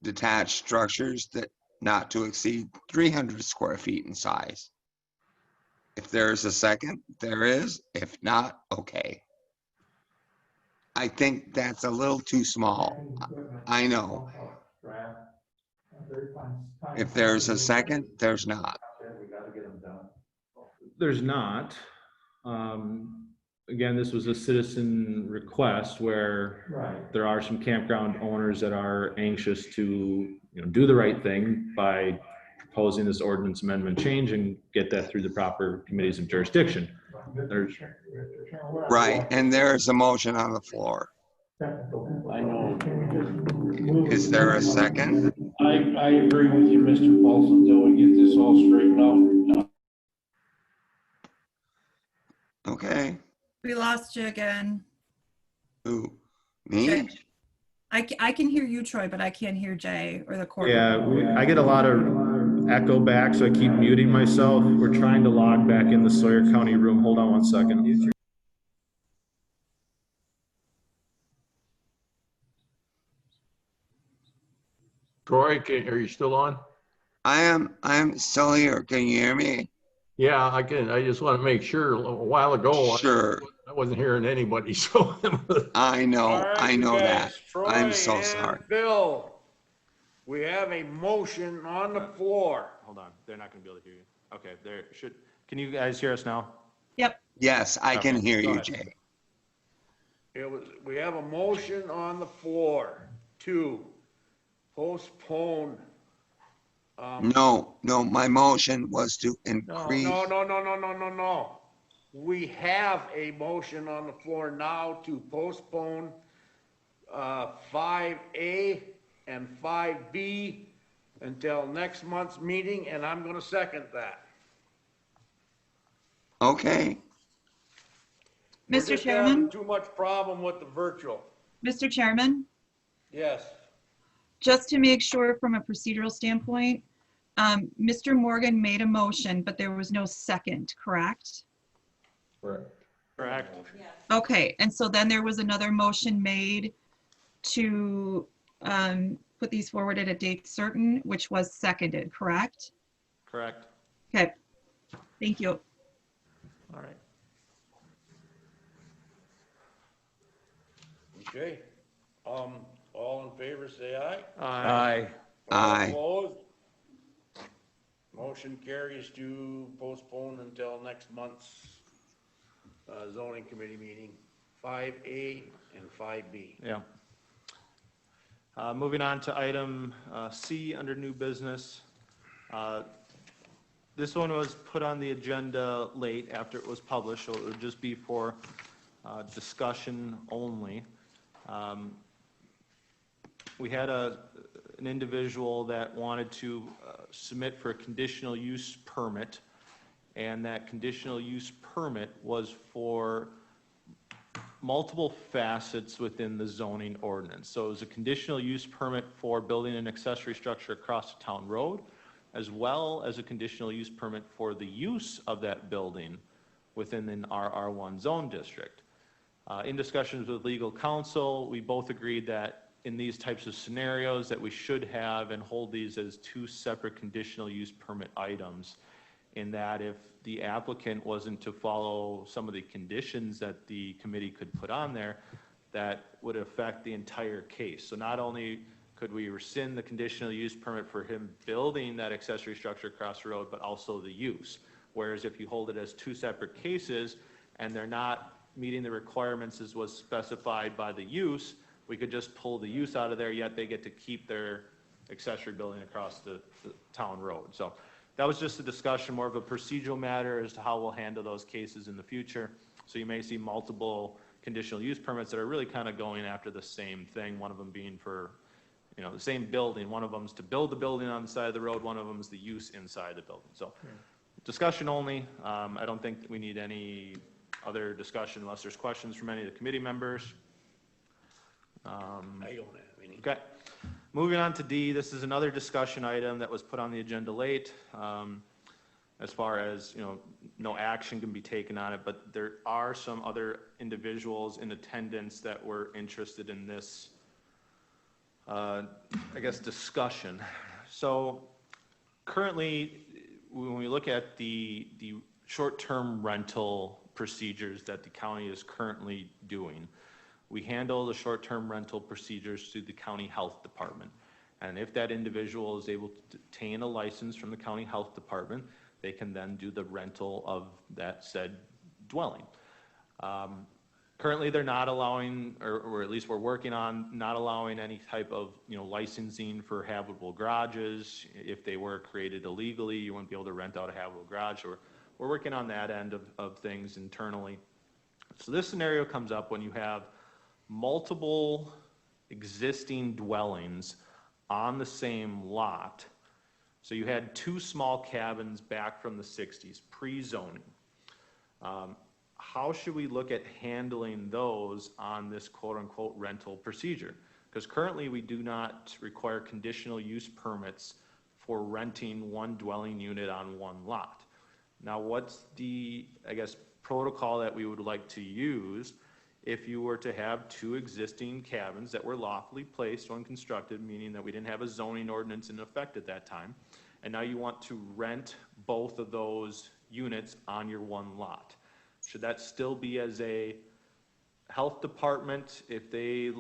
detached structures that not to exceed 300 square feet in size. If there's a second, there is. If not, okay. I think that's a little too small. I know. If there's a second, there's not. There's not. Again, this was a citizen request where there are some campground owners that are anxious to, do the right thing by proposing this ordinance amendment change and get that through the proper committees of jurisdiction. Right, and there's a motion on the floor. I know. Is there a second? I agree with you, Mr. Paulson, until we get this all straightened out. Okay. We lost you again. Who? Me? Jay. I can hear you, Troy, but I can't hear Jay or the court. Yeah, I get a lot of echo back, so I keep muting myself. We're trying to log back in the Sawyer County room. Hold on one second. Troy, are you still on? I'm still here. Can you hear me? Yeah, I can. I just want to make sure. A while ago, Sure. I wasn't hearing anybody, so. I know, All right, I you know guys, that. Troy I'm so and sorry. Bill, we have a motion on the floor. Hold on, they're not gonna be able to hear you. Okay, can you guys hear us now? Yep. Yes, I can Okay, hear go you, ahead. Jay. We have a motion on the floor to postpone. No, my motion was to No, increase. no. We have a motion on the floor now to postpone 5A and 5B until next month's meeting, and I'm gonna second that. Okay, We're Mr. just having Chairman, too much problem with the virtual. Mr. Chairman, Yes. just to make sure from a procedural standpoint, Mr. Morgan made a motion, but there was no second, correct? Correct. Okay, and so then there was another motion made to put these forward at a date certain, which was seconded, correct? Correct. Okay, thank you. All right. Okay, all in favor, say aye. Aye. All Aye. opposed? Motion carries to postpone until next month's zoning committee meeting, 5A and 5B. Yeah. Moving on to item C under new business. This one was put on the agenda late after it was published, so it would just be for discussion only. We had an individual that wanted to submit for a conditional use permit, and that conditional use permit was for multiple facets within the zoning ordinance. So it was a conditional use permit for building an accessory structure across the town road, as well as a conditional use permit for the use of that building within an RR1 zone district. In discussions with legal counsel, we both agreed that in these types of scenarios that we should have and hold these as two separate conditional use permit items, in that if the applicant wasn't to follow some of the conditions that the committee could put on there, that would affect the entire case. So not only could we rescind the conditional use permit for him building that accessory structure across the road, but also the use. Whereas if you hold it as two separate cases and they're not meeting the requirements as was specified by the use, we could just pull the use out of there, yet they get to keep their accessory building across the town road. So that was just a discussion, more of a procedural matter as to how we'll handle those cases in the future. So you may see multiple conditional use permits that are really kind of going after the same thing, one of them being for, the same building. One of them is to build the building on the side of the road, one of them is the use inside the building. So discussion only. I don't think we need any other discussion unless there's questions from any of the committee members. I don't have any. Okay. Moving on to D, this is another discussion item that was put on the agenda late. as far as, no action can be taken on it, but there are some other individuals in attendance that were interested in this, discussion. So currently, when we look at the short-term rental procedures that the county is currently doing, we handle the short-term rental procedures through the county health department. And if that individual is able to obtain a license from the county health department, they can then do the rental of that said dwelling. Currently, they're not allowing, or at least we're working on not allowing any type of, licensing for habitable garages. If they were created illegally, you wouldn't be able to rent out a habitable garage. We're working on that end of things internally. So this scenario comes up when you have multiple existing dwellings on the same lot. So you had two small cabins back from the 60s, pre-zoning. How should we look at handling those on this quote-unquote rental procedure? Because currently we do not require conditional use permits for renting one dwelling unit on one lot. Now, what's the, protocol that we would like to use if you were to have two existing cabins that were lawfully placed when constructed, meaning that we didn't have a zoning ordinance in effect at that time, and now you want to rent both of those units on your one lot? Should that still be as a health department, if they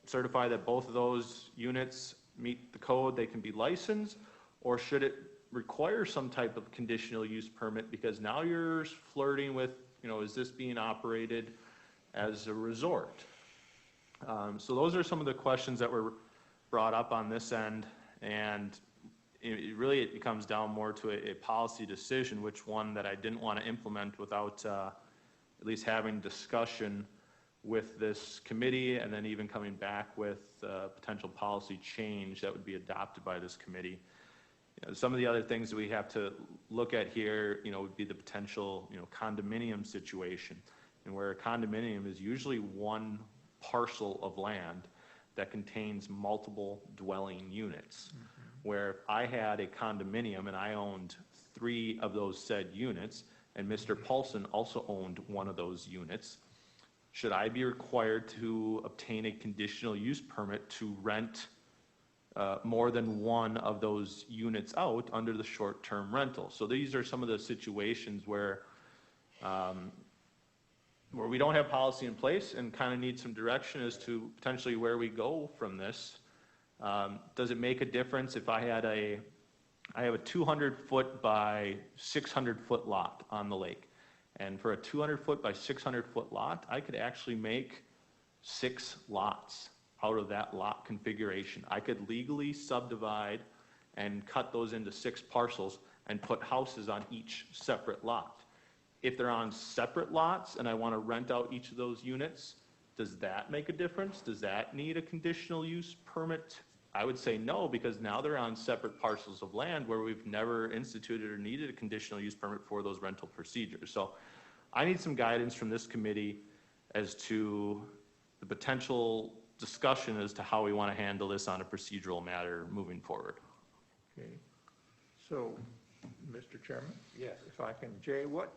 certify that both of those units meet the code, they can be licensed? Or should it require some type of conditional use permit, because now you're flirting with, is this being operated as a resort? So those are some of the questions that were brought up on this end, and it comes down more to a policy decision, which one that I didn't want to implement without at least having discussion with this committee, and then even coming back with potential policy change that would be adopted by this committee. Some of the other things that we have to look at here, would be the potential, condominium situation, and where a condominium is usually one parcel of land that contains multiple dwelling units. Where if I had a condominium and I owned 3 of those said units, and Mr. Paulson also owned one of those units, should I be required to obtain a conditional use permit to rent more than one of those units out under the short-term rental? So these are some of the situations where we don't have policy in place and kind of need some direction as to potentially where we go from this. Does it make a difference if I have a 200-foot by 600-foot lot on the lake? And for a 200-foot by 600-foot lot, I could actually make 6 lots out of that lot configuration. I could legally subdivide and cut those into 6 parcels and put houses on each separate lot. If they're on separate lots and I want to rent out each of those units, does that make a difference? Does that need a conditional use permit? I would say no, because now they're on separate parcels of land where we've never instituted or needed a conditional use permit for those rental procedures. So I need some guidance from this committee as to the potential discussion as to how we want to handle this on a procedural matter moving forward. Okay. So, Mr. Chairman? Yes. If I can, Jay, what's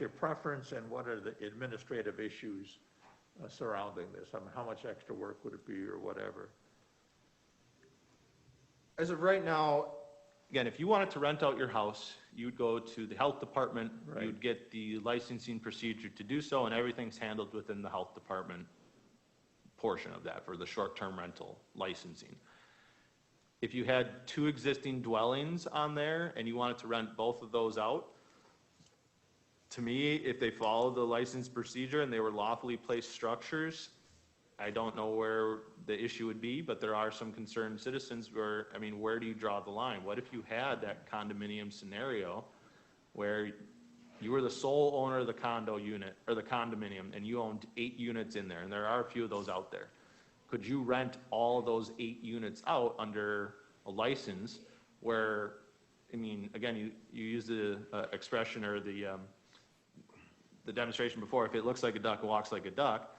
your preference, and what are the administrative issues surrounding this? I mean, how much extra work would it be, or whatever? As of right now, again, if you wanted to rent out your house, you'd go to the health department, Right. You'd get the licensing procedure to do so, and everything's handled within the health department portion of that for the short-term rental licensing. If you had 2 existing dwellings on there and you wanted to rent both of those out, to me, if they follow the license procedure and they were lawfully placed structures, I don't know where the issue would be, but there are some concerned citizens where, where do you draw the line? What if you had that condominium scenario where you were the sole owner of the condo unit or the condominium and you owned 8 units in there, and there are a few of those out there? Could you rent all of those 8 units out under a license where, again, you use the expression or the demonstration before, if it looks like a duck and walks like a duck,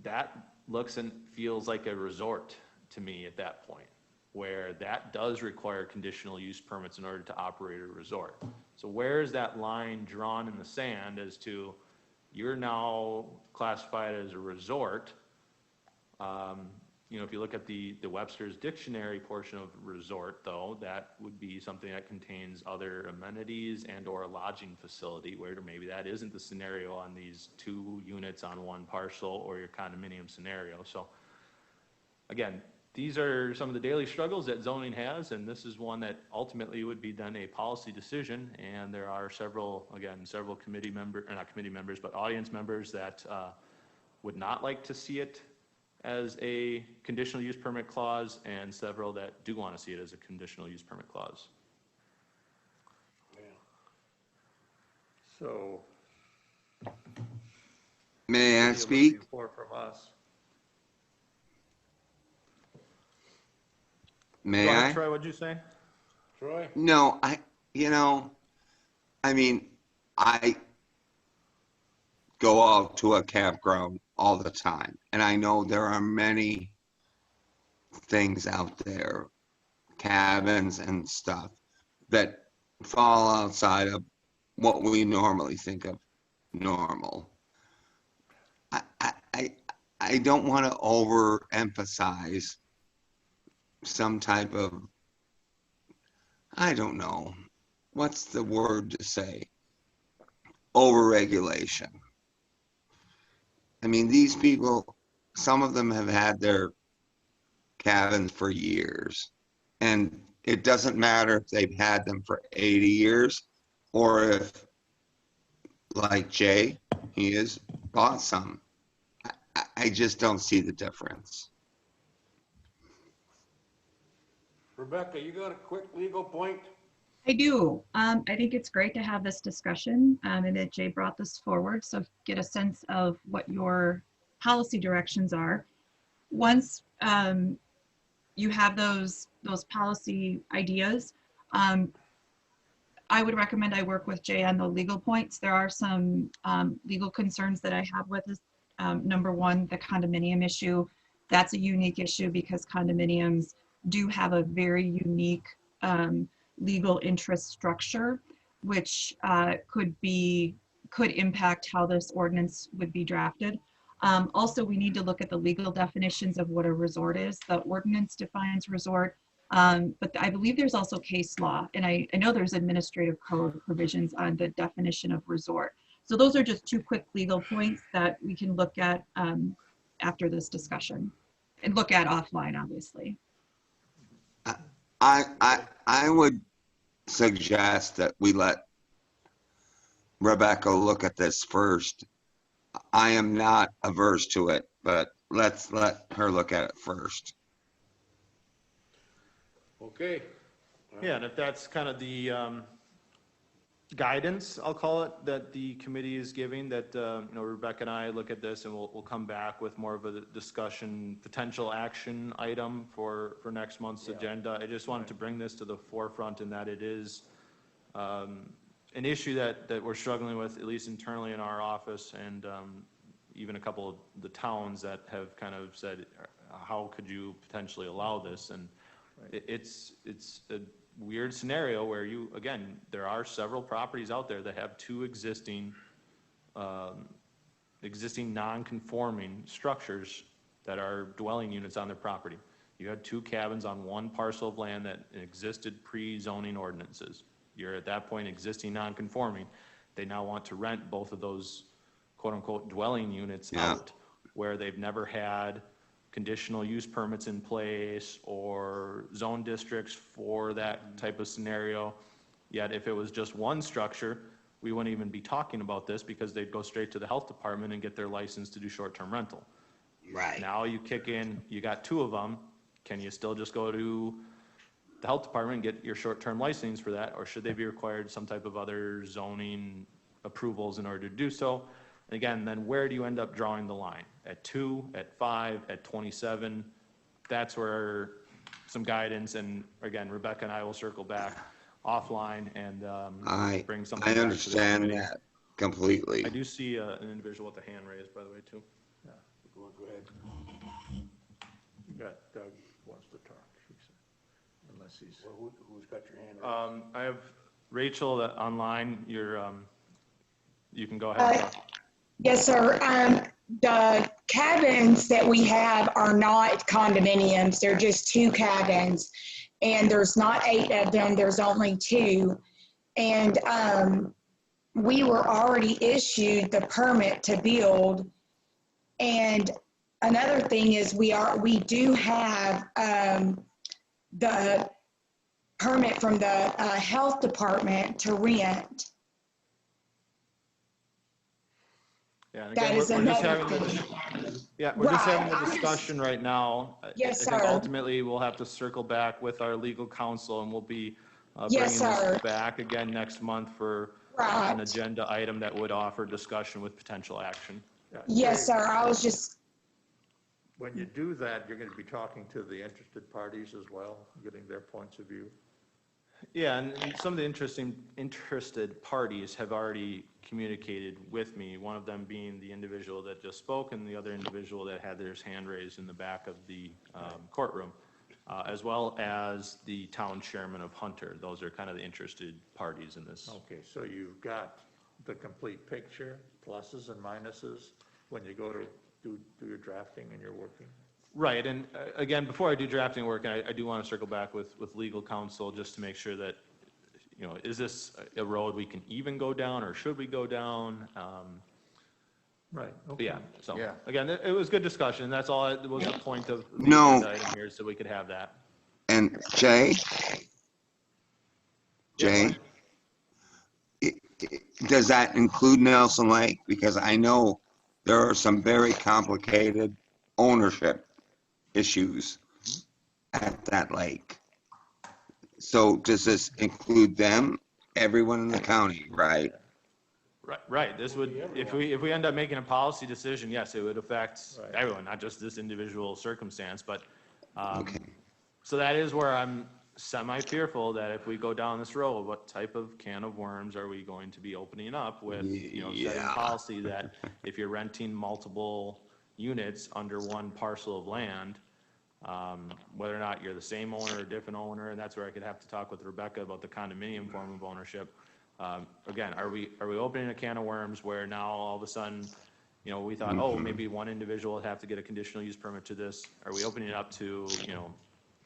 that looks and feels like a resort to me at that point, where that does require conditional use permits in order to operate a resort. So where is that line drawn in the sand as to, you're now classified as a resort? You know, if you look at the Webster's dictionary portion of resort, though, that would be something that contains other amenities and or a lodging facility, where maybe that isn't the scenario on these 2 units on 1 parcel or your condominium scenario. So again, these are some of the daily struggles that zoning has, and this is one that ultimately would be then a policy decision. And there are several committee members, or not committee members, but audience members that would not like to see it as a conditional use permit clause, and several that do want to see it as a conditional use permit clause. So. May I what are you speak? looking for from us? May Go ahead, I? Troy, what'd you say? Troy? No, I mean, I go out to a campground all the time, and I know there are many things out there, cabins and stuff, that fall outside of what we normally think of normal. I don't want to overemphasize some type of, I don't know, what's the word to say? Overregulation. I mean, these people, some of them have had their cabins for years, and it doesn't matter if they've had them for 80 years or if, like Jay, he has bought some. I just don't see the difference. Rebecca, you got a quick legal point? I do. I think it's great to have this discussion and that Jay brought this forward. So get a sense of what your policy directions are. Once you have those policy ideas, I would recommend I work with Jay on the legal points. There are some legal concerns that I have with this. Number one, the condominium issue. That's a unique issue because condominiums do have a very unique legal interest structure, which could impact how this ordinance would be drafted. Also, we need to look at the legal definitions of what a resort is. The ordinance defines resort, but I believe there's also case law, and I know there's administrative code provisions on the definition of resort. So those are just 2 quick legal points that we can look at after this discussion, and look at offline, obviously. I would suggest that we let Rebecca look at this first. I am not averse to it, but let's let her look at it first. Okay. Yeah, and if that's kind of the guidance, I'll call it, that the committee is giving, that Rebecca and I look at this, and we'll come back with more of a discussion, potential action item for next month's agenda. I just wanted to bring this to the forefront, in that it is an issue that we're struggling with, at least internally in our office, and even a couple of the towns that have kind of said, how could you potentially allow this? And it's a weird scenario where there are several properties out there that have 2 existing non-conforming structures that are dwelling units on their property. You had 2 cabins on 1 parcel of land that existed pre-zoning ordinances. You're at that point existing non-conforming. They now want to rent both of those quote-unquote dwelling units out, where they've never had conditional use permits in place or zone districts for that type of scenario. Yet if it was just 1 structure, we wouldn't even be talking about this, because they'd go straight to the health department and get their license to do short-term rental. Right. Now you kick in, you got 2 of them. Can you still just go to the health department and get your short-term license for that? Or should they be required some type of other zoning approvals in order to do so? And again, then where do you end up drawing the line? At 2, at 5, at 27? That's where some guidance, and again, Rebecca and I will circle back offline and bring something back to I the understand committee. that completely. I do see an individual with a hand raised, by the way, too. Go ahead. got Doug wants to talk, she said, unless he's. Who's got your hand raised? I have Rachel that online, you can go ahead and talk. Yes, sir. The cabins that we have are not condominiums. They're just 2 cabins. And there's not 8 of them, there's only 2. And we were already issued the permit to build. And another thing is we do have the permit from the health department to rent. Yeah, and That again, is we're just another having thing. we're just having Right. the discussion right now. Yes, I think sir. ultimately we'll have to circle back with our legal counsel and we'll be Yes, bringing sir. this back again next month for Right. an agenda item that would offer discussion with potential action. Yes, sir. I was just, When you do that, you're going to be talking to the interested parties as well, getting their points of view. Yeah, and some of the interested parties have already communicated with me, one of them being the individual that just spoke and the other individual that had their hand raised in the back of the courtroom, as well as the town chairman of Hunter. Those are kind of the interested parties in this. Okay, so you've got the complete picture, pluses and minuses, when you go to do your drafting and you're working? Right, and again, before I do drafting work, I do want to circle back with legal counsel just to make sure that, is this a road we can even go down or should we go down? Right, But okay. yeah, so, again, it was good discussion. That's all, it was the point of the No. agenda item here, so we could have that. And Jay? Jay? Does that include Nelson Lake? Because I know there are some very complicated ownership issues at that lake. So does this include them? Everyone in the county, right? Right, this would, if we end up making a policy decision, yes, it would affect everyone, not just this individual circumstance, but, so that is where I'm semi-fearful that if we go down this road, what type of can of worms are we going to be opening up with, setting policy that if you're renting multiple units under one parcel of land, whether or not you're the same owner or different owner, and that's where I could have to talk with Rebecca about the condominium form of ownership. Again, are we opening a can of worms where now all of a sudden, we thought, oh, maybe one individual would have to get a conditional use permit to this. Are we opening it up to,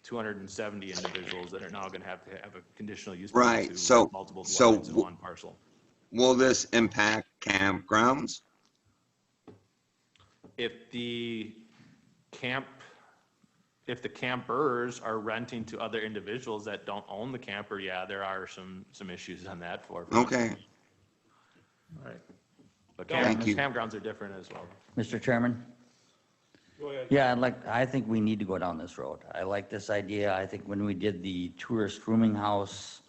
270 individuals that are now going to have a conditional use permit Right, to so, multiple dwellings in one parcel? Will this impact campgrounds? If the campers are renting to other individuals that don't own the camper, yeah, there are some issues on that for. Okay. All right. But Thank you. campgrounds are different as well. Mr. Chairman? Go ahead. Yeah, I think we need to go down this road. I like this idea. I think when we did the tourist rooming house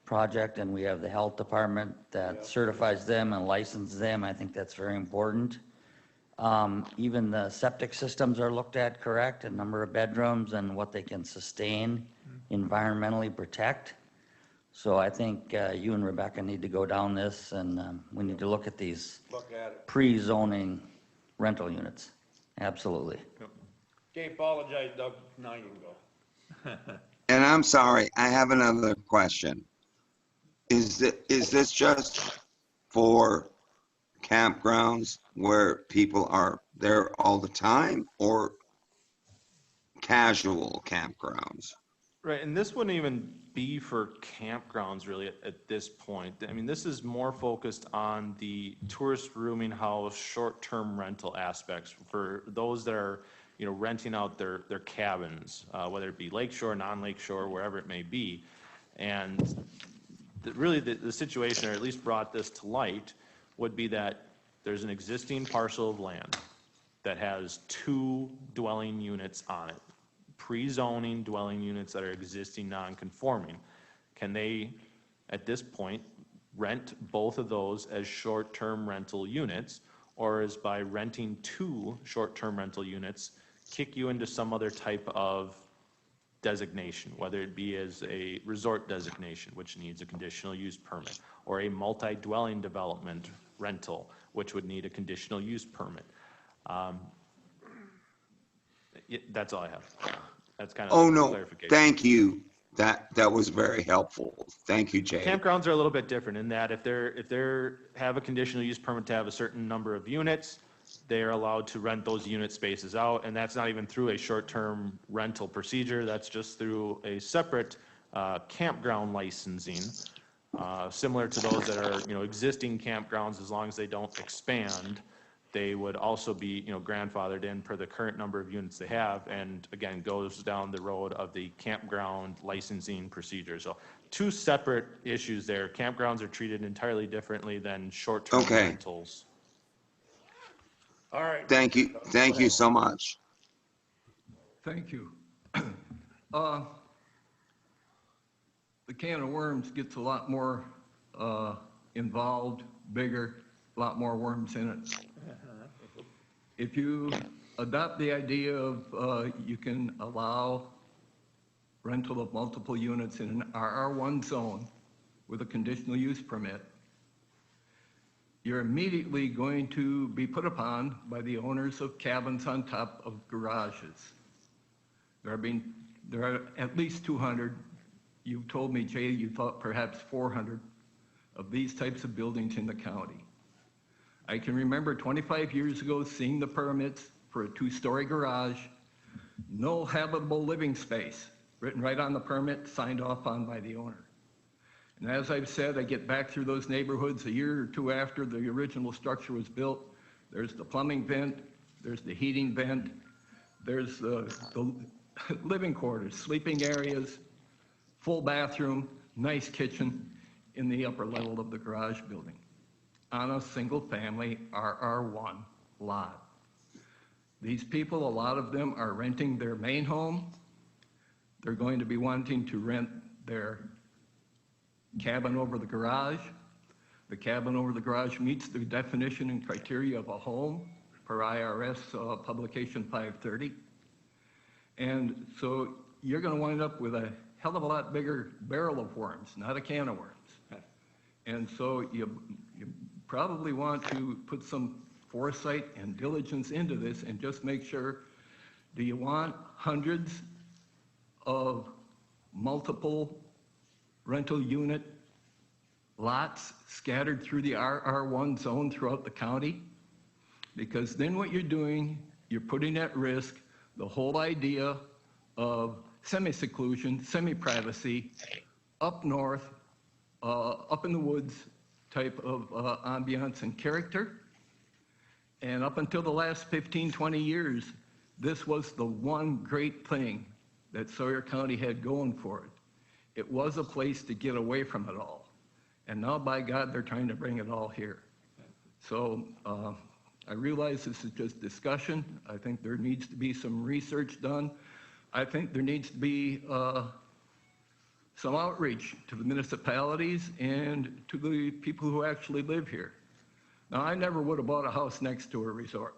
project and we have the health department that certifies them and licenses them, I think that's very important. Even the septic systems are looked at, correct, a number of bedrooms and what they can sustain, environmentally protect. So I think you and Rebecca need to go down this and we need to look at these Look at it. pre-zoning rental units. Absolutely. Okay, apologize, Doug. Now you can go. And I'm sorry, I have another question. Is this just for campgrounds where people are there all the time or casual campgrounds? Right, and this wouldn't even be for campgrounds really at this point. I mean, this is more focused on the tourist rooming house, short-term rental aspects for those that are, renting out their cabins, whether it be lakeshore, non-lakeshore, wherever it may be. And really the situation, or at least brought this to light, would be that there's an existing parcel of land that has 2 dwelling units on it. Pre-zoning dwelling units that are existing non-conforming. Can they, at this point, rent both of those as short-term rental units, or is by renting 2 short-term rental units, kick you into some other type of designation, whether it be as a resort designation, which needs a conditional use permit, or a multi-dwelling development rental, which would need a conditional use permit. That's all I have. That's kind Oh, of no, clarification. thank you. That was very helpful. Thank you, Jay. Campgrounds are a little bit different in that if they're have a conditional use permit to have a certain number of units, they are allowed to rent those unit spaces out, and that's not even through a short-term rental procedure. That's just through a separate campground licensing, similar to those that are, existing campgrounds. As long as they don't expand, they would also be, grandfathered in per the current number of units they have, and again, goes down the road of the campground licensing procedure. So two separate issues there. Campgrounds are treated entirely differently than short-term Okay. rentals. All right. Thank you. Thank you so much. Thank you. The can of worms gets a lot more involved, bigger, a lot more worms in it. If you adopt the idea of you can allow rental of multiple units in an RR1 zone with a conditional use permit, you're immediately going to be put upon by the owners of cabins on top of garages. There are at least 200. You told me, Jay, you thought perhaps 400 of these types of buildings in the county. I can remember 25 years ago seeing the permits for a 2-story garage, no habitable living space, written right on the permit, signed off on by the owner. And as I've said, I get back through those neighborhoods a year or two after the original structure was built. There's the plumbing vent, there's the heating vent, there's the living quarters, sleeping areas, full bathroom, nice kitchen in the upper level of the garage building on a single-family RR1 lot. These people, a lot of them are renting their main home. They're going to be wanting to rent their cabin over the garage. The cabin over the garage meets the definition and criteria of a home per IRS publication 530. And so you're going to wind up with a hell of a lot bigger barrel of worms, not a can of worms. And so you probably want to put some foresight and diligence into this and just make sure, do you want hundreds of multiple rental unit lots scattered through the RR1 zone throughout the county? Because then what you're doing, you're putting at risk the whole idea of semi-seclusion, semi-privacy, up north, up in the woods type of ambiance and character. And up until the last 15, 20 years, this was the one great thing that Sawyer County had going for it. It was a place to get away from it all. And now, by God, they're trying to bring it all here. So I realize this is just discussion. I think there needs to be some research done. I think there needs to be some outreach to the municipalities and to the people who actually live here. Now, I never would have bought a house next to a resort.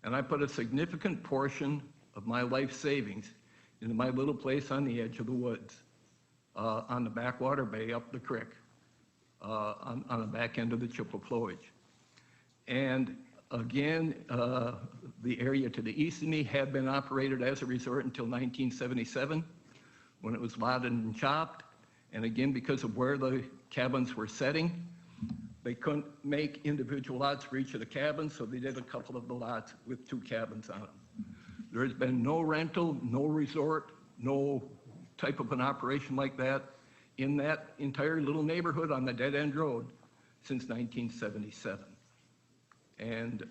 And I put a significant portion of my life savings into my little place on the edge of the woods, on the backwater bay up the creek, on the back end of the Chippewa-Flowage. And again, the area to the east of me had been operated as a resort until 1977, when it was lotted and chopped. And again, because of where the cabins were setting, they couldn't make individual lots for each of the cabins, so they did a couple of the lots with 2 cabins on them. There has been no rental, no resort, no type of an operation like that in that entire little neighborhood on the dead-end road since 1977. And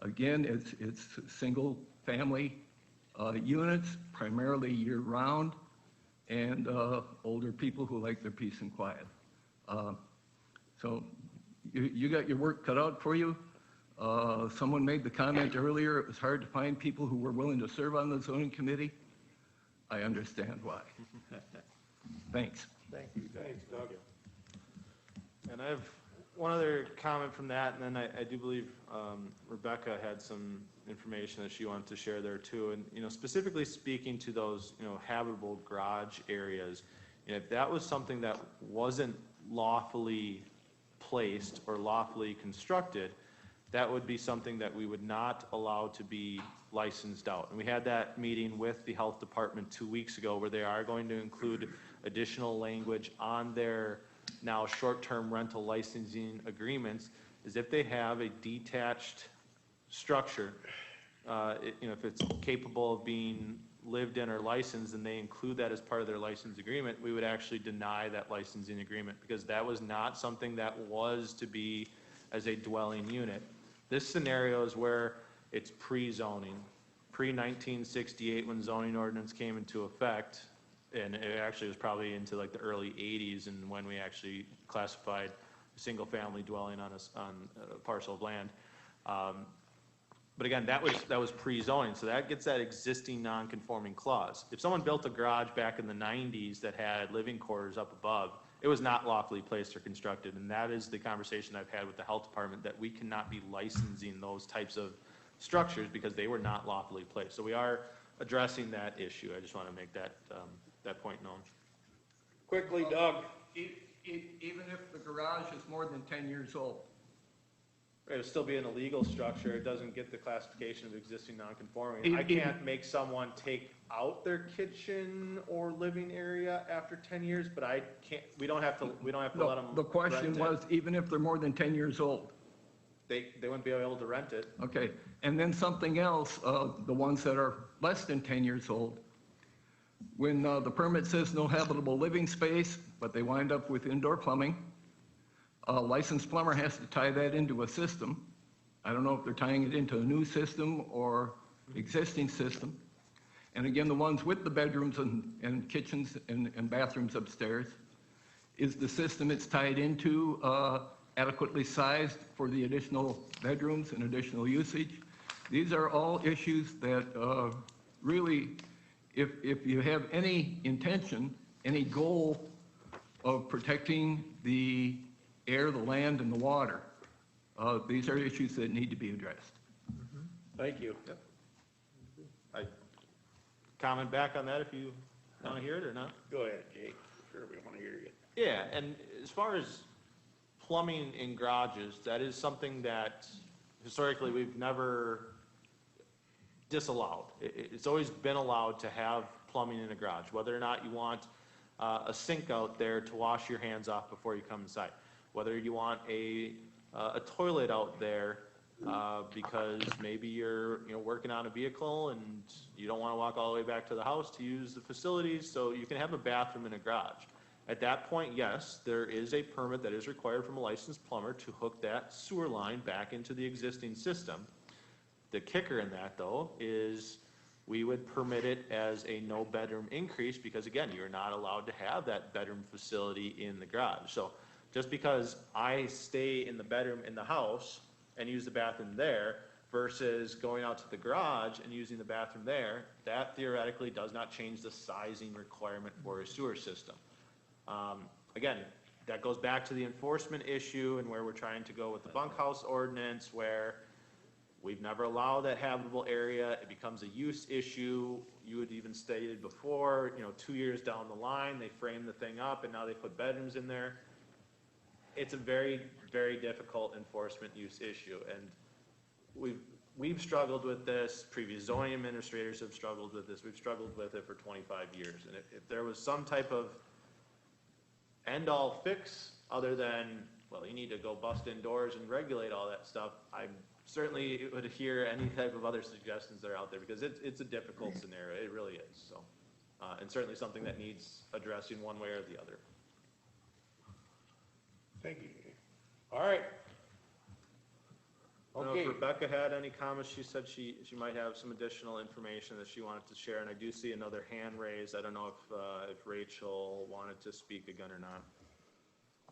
again, it's single-family units, primarily year-round, and older people who like their peace and quiet. So you got your work cut out for you. Someone made the comment earlier, it was hard to find people who were willing to serve on the zoning committee. I understand why. Thanks. Thank you. Thanks, Doug. And I have one other comment from that, and then I do believe Rebecca had some information that she wanted to share there too. And, specifically speaking to those, habitable garage areas, if that was something that wasn't lawfully placed or lawfully constructed, that would be something that we would not allow to be licensed out. And we had that meeting with the health department 2 weeks ago where they are going to include additional language on their now short-term rental licensing agreements, is if they have a detached structure, if it's capable of being lived in or licensed and they include that as part of their license agreement, we would actually deny that licensing agreement because that was not something that was to be as a dwelling unit. This scenario is where it's pre-zoning, pre-1968 when zoning ordinance came into effect, and it actually was probably into like the early 80s and when we actually classified a single-family dwelling on a parcel of land. But again, that was pre-zoning, so that gets that existing non-conforming clause. If someone built a garage back in the 90s that had living quarters up above, it was not lawfully placed or constructed, and that is the conversation I've had with the health department, that we cannot be licensing those types of structures because they were not lawfully placed. So we are addressing that issue. I just want to make that point known. Quickly, Doug. Even if the garage is more than 10 years old? It would still be an illegal structure. It doesn't get the classification of existing non-conforming. I can't make someone take out their kitchen or living area after 10 years, but I can't, we don't have to let them. The question was, even if they're more than 10 years old? They wouldn't be able to rent it. Okay, and then something else, the ones that are less than 10 years old, when the permit says no habitable living space, but they wind up with indoor plumbing, a licensed plumber has to tie that into a system. I don't know if they're tying it into a new system or existing system. And again, the ones with the bedrooms and kitchens and bathrooms upstairs, is the system it's tied into adequately sized for the additional bedrooms and additional usage? These are all issues that really, if you have any intention, any goal of protecting the air, the land, and the water, these are issues that need to be addressed. Thank you. Yep. I comment back on that if you want to hear it or not. Go ahead, Jake. Sure, we want to hear you. Yeah, and as far as plumbing in garages, that is something that historically we've never disallowed. It's always been allowed to have plumbing in a garage, whether or not you want a sink out there to wash your hands off before you come inside, whether you want a toilet out there because maybe you're working on a vehicle and you don't want to walk all the way back to the house to use the facilities, so you can have a bathroom in a garage. At that point, yes, there is a permit that is required from a licensed plumber to hook that sewer line back into the existing system. The kicker in that, though, is we would permit it as a no bedroom increase because, again, you're not allowed to have that bedroom facility in the garage. So just because I stay in the bedroom in the house and use the bathroom there versus going out to the garage and using the bathroom there, that theoretically does not change the sizing requirement for a sewer system. Again, that goes back to the enforcement issue and where we're trying to go with the bunkhouse ordinance, where we've never allowed that habitable area. It becomes a use issue. You had even stated before, 2 years down the line, they frame the thing up and now they put bedrooms in there. It's a very, very difficult enforcement use issue. And we've struggled with this. Previous zoning administrators have struggled with this. We've struggled with it for 25 years. And if there was some type of end-all fix other than, well, you need to go bust indoors and regulate all that stuff, I certainly would hear any type of other suggestions that are out there because it's a difficult scenario. It really is. So, and certainly something that needs addressing one way or the other. Thank you. All right. I don't know Okay. if Rebecca had any comments. She said she might have some additional information that she wanted to share, and I do see another hand raised. I don't know if Rachel wanted to speak again or not.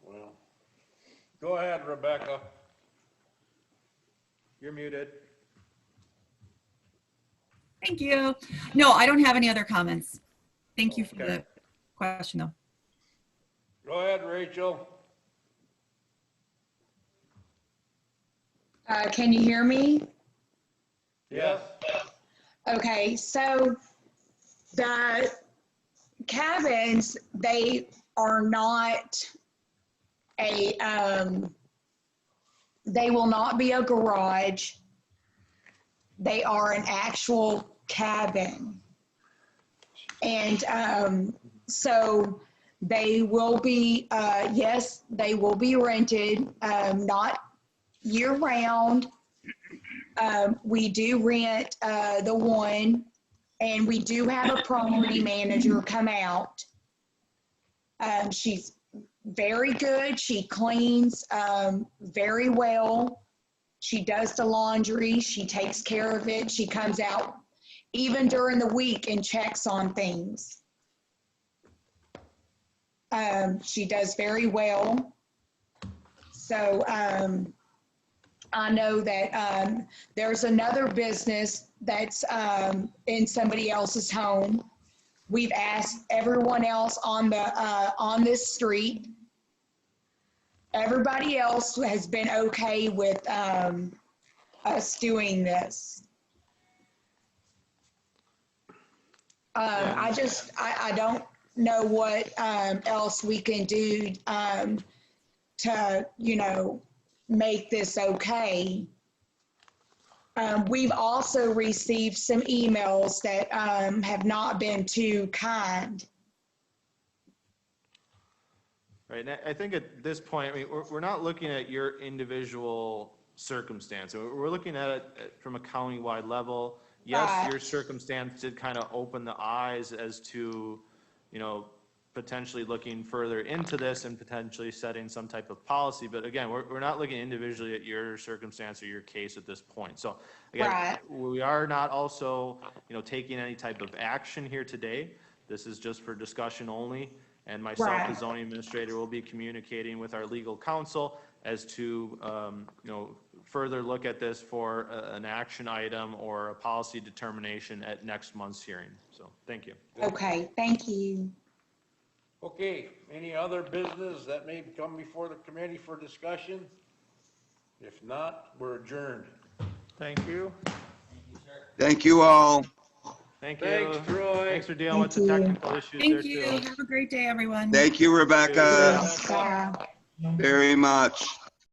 Well, go ahead, Rebecca. You're muted. Thank you. No, I don't have any other comments. Thank you for Okay. the question, though. Go ahead, Rachel. Can you hear me? Yes. Okay, so the cabins, they are not they will not be a garage. They are an actual cabin. And so they will be, yes, they will be rented, not year-round. We do rent the one, and we do have a property manager come out. She's very good. She cleans very well. She does the laundry. She takes care of it. She comes out even during the week and checks on things. She does very well. So I know that there's another business that's in somebody else's home. We've asked everyone else on this street. Everybody else has been okay with us doing this. I don't know what else we can do to, make this okay. We've also received some emails that have not been too kind. Right, and I think at this point, I mean, we're not looking at your individual circumstance. We're looking at it from a county-wide level. Yes, Right. your circumstance did kind of open the eyes as to, potentially looking further into this and potentially setting some type of policy. But again, we're not looking individually at your circumstance or your case at this point. So again, Right. we are not also, taking any type of action here today. This is just for discussion only. And myself, Right. as zoning administrator, will be communicating with our legal counsel as to, further look at this for an action item or a policy determination at next month's hearing. So, thank you. Okay, thank you. Okay, any other business that may come before the committee for discussion? If not, we're adjourned. Thank you. Thank you all. Thank you. Thanks, Troy. Thanks for dealing with the technical issues there Thank too. you. Have a great day, everyone. Thank you, Rebecca, Bye. very much.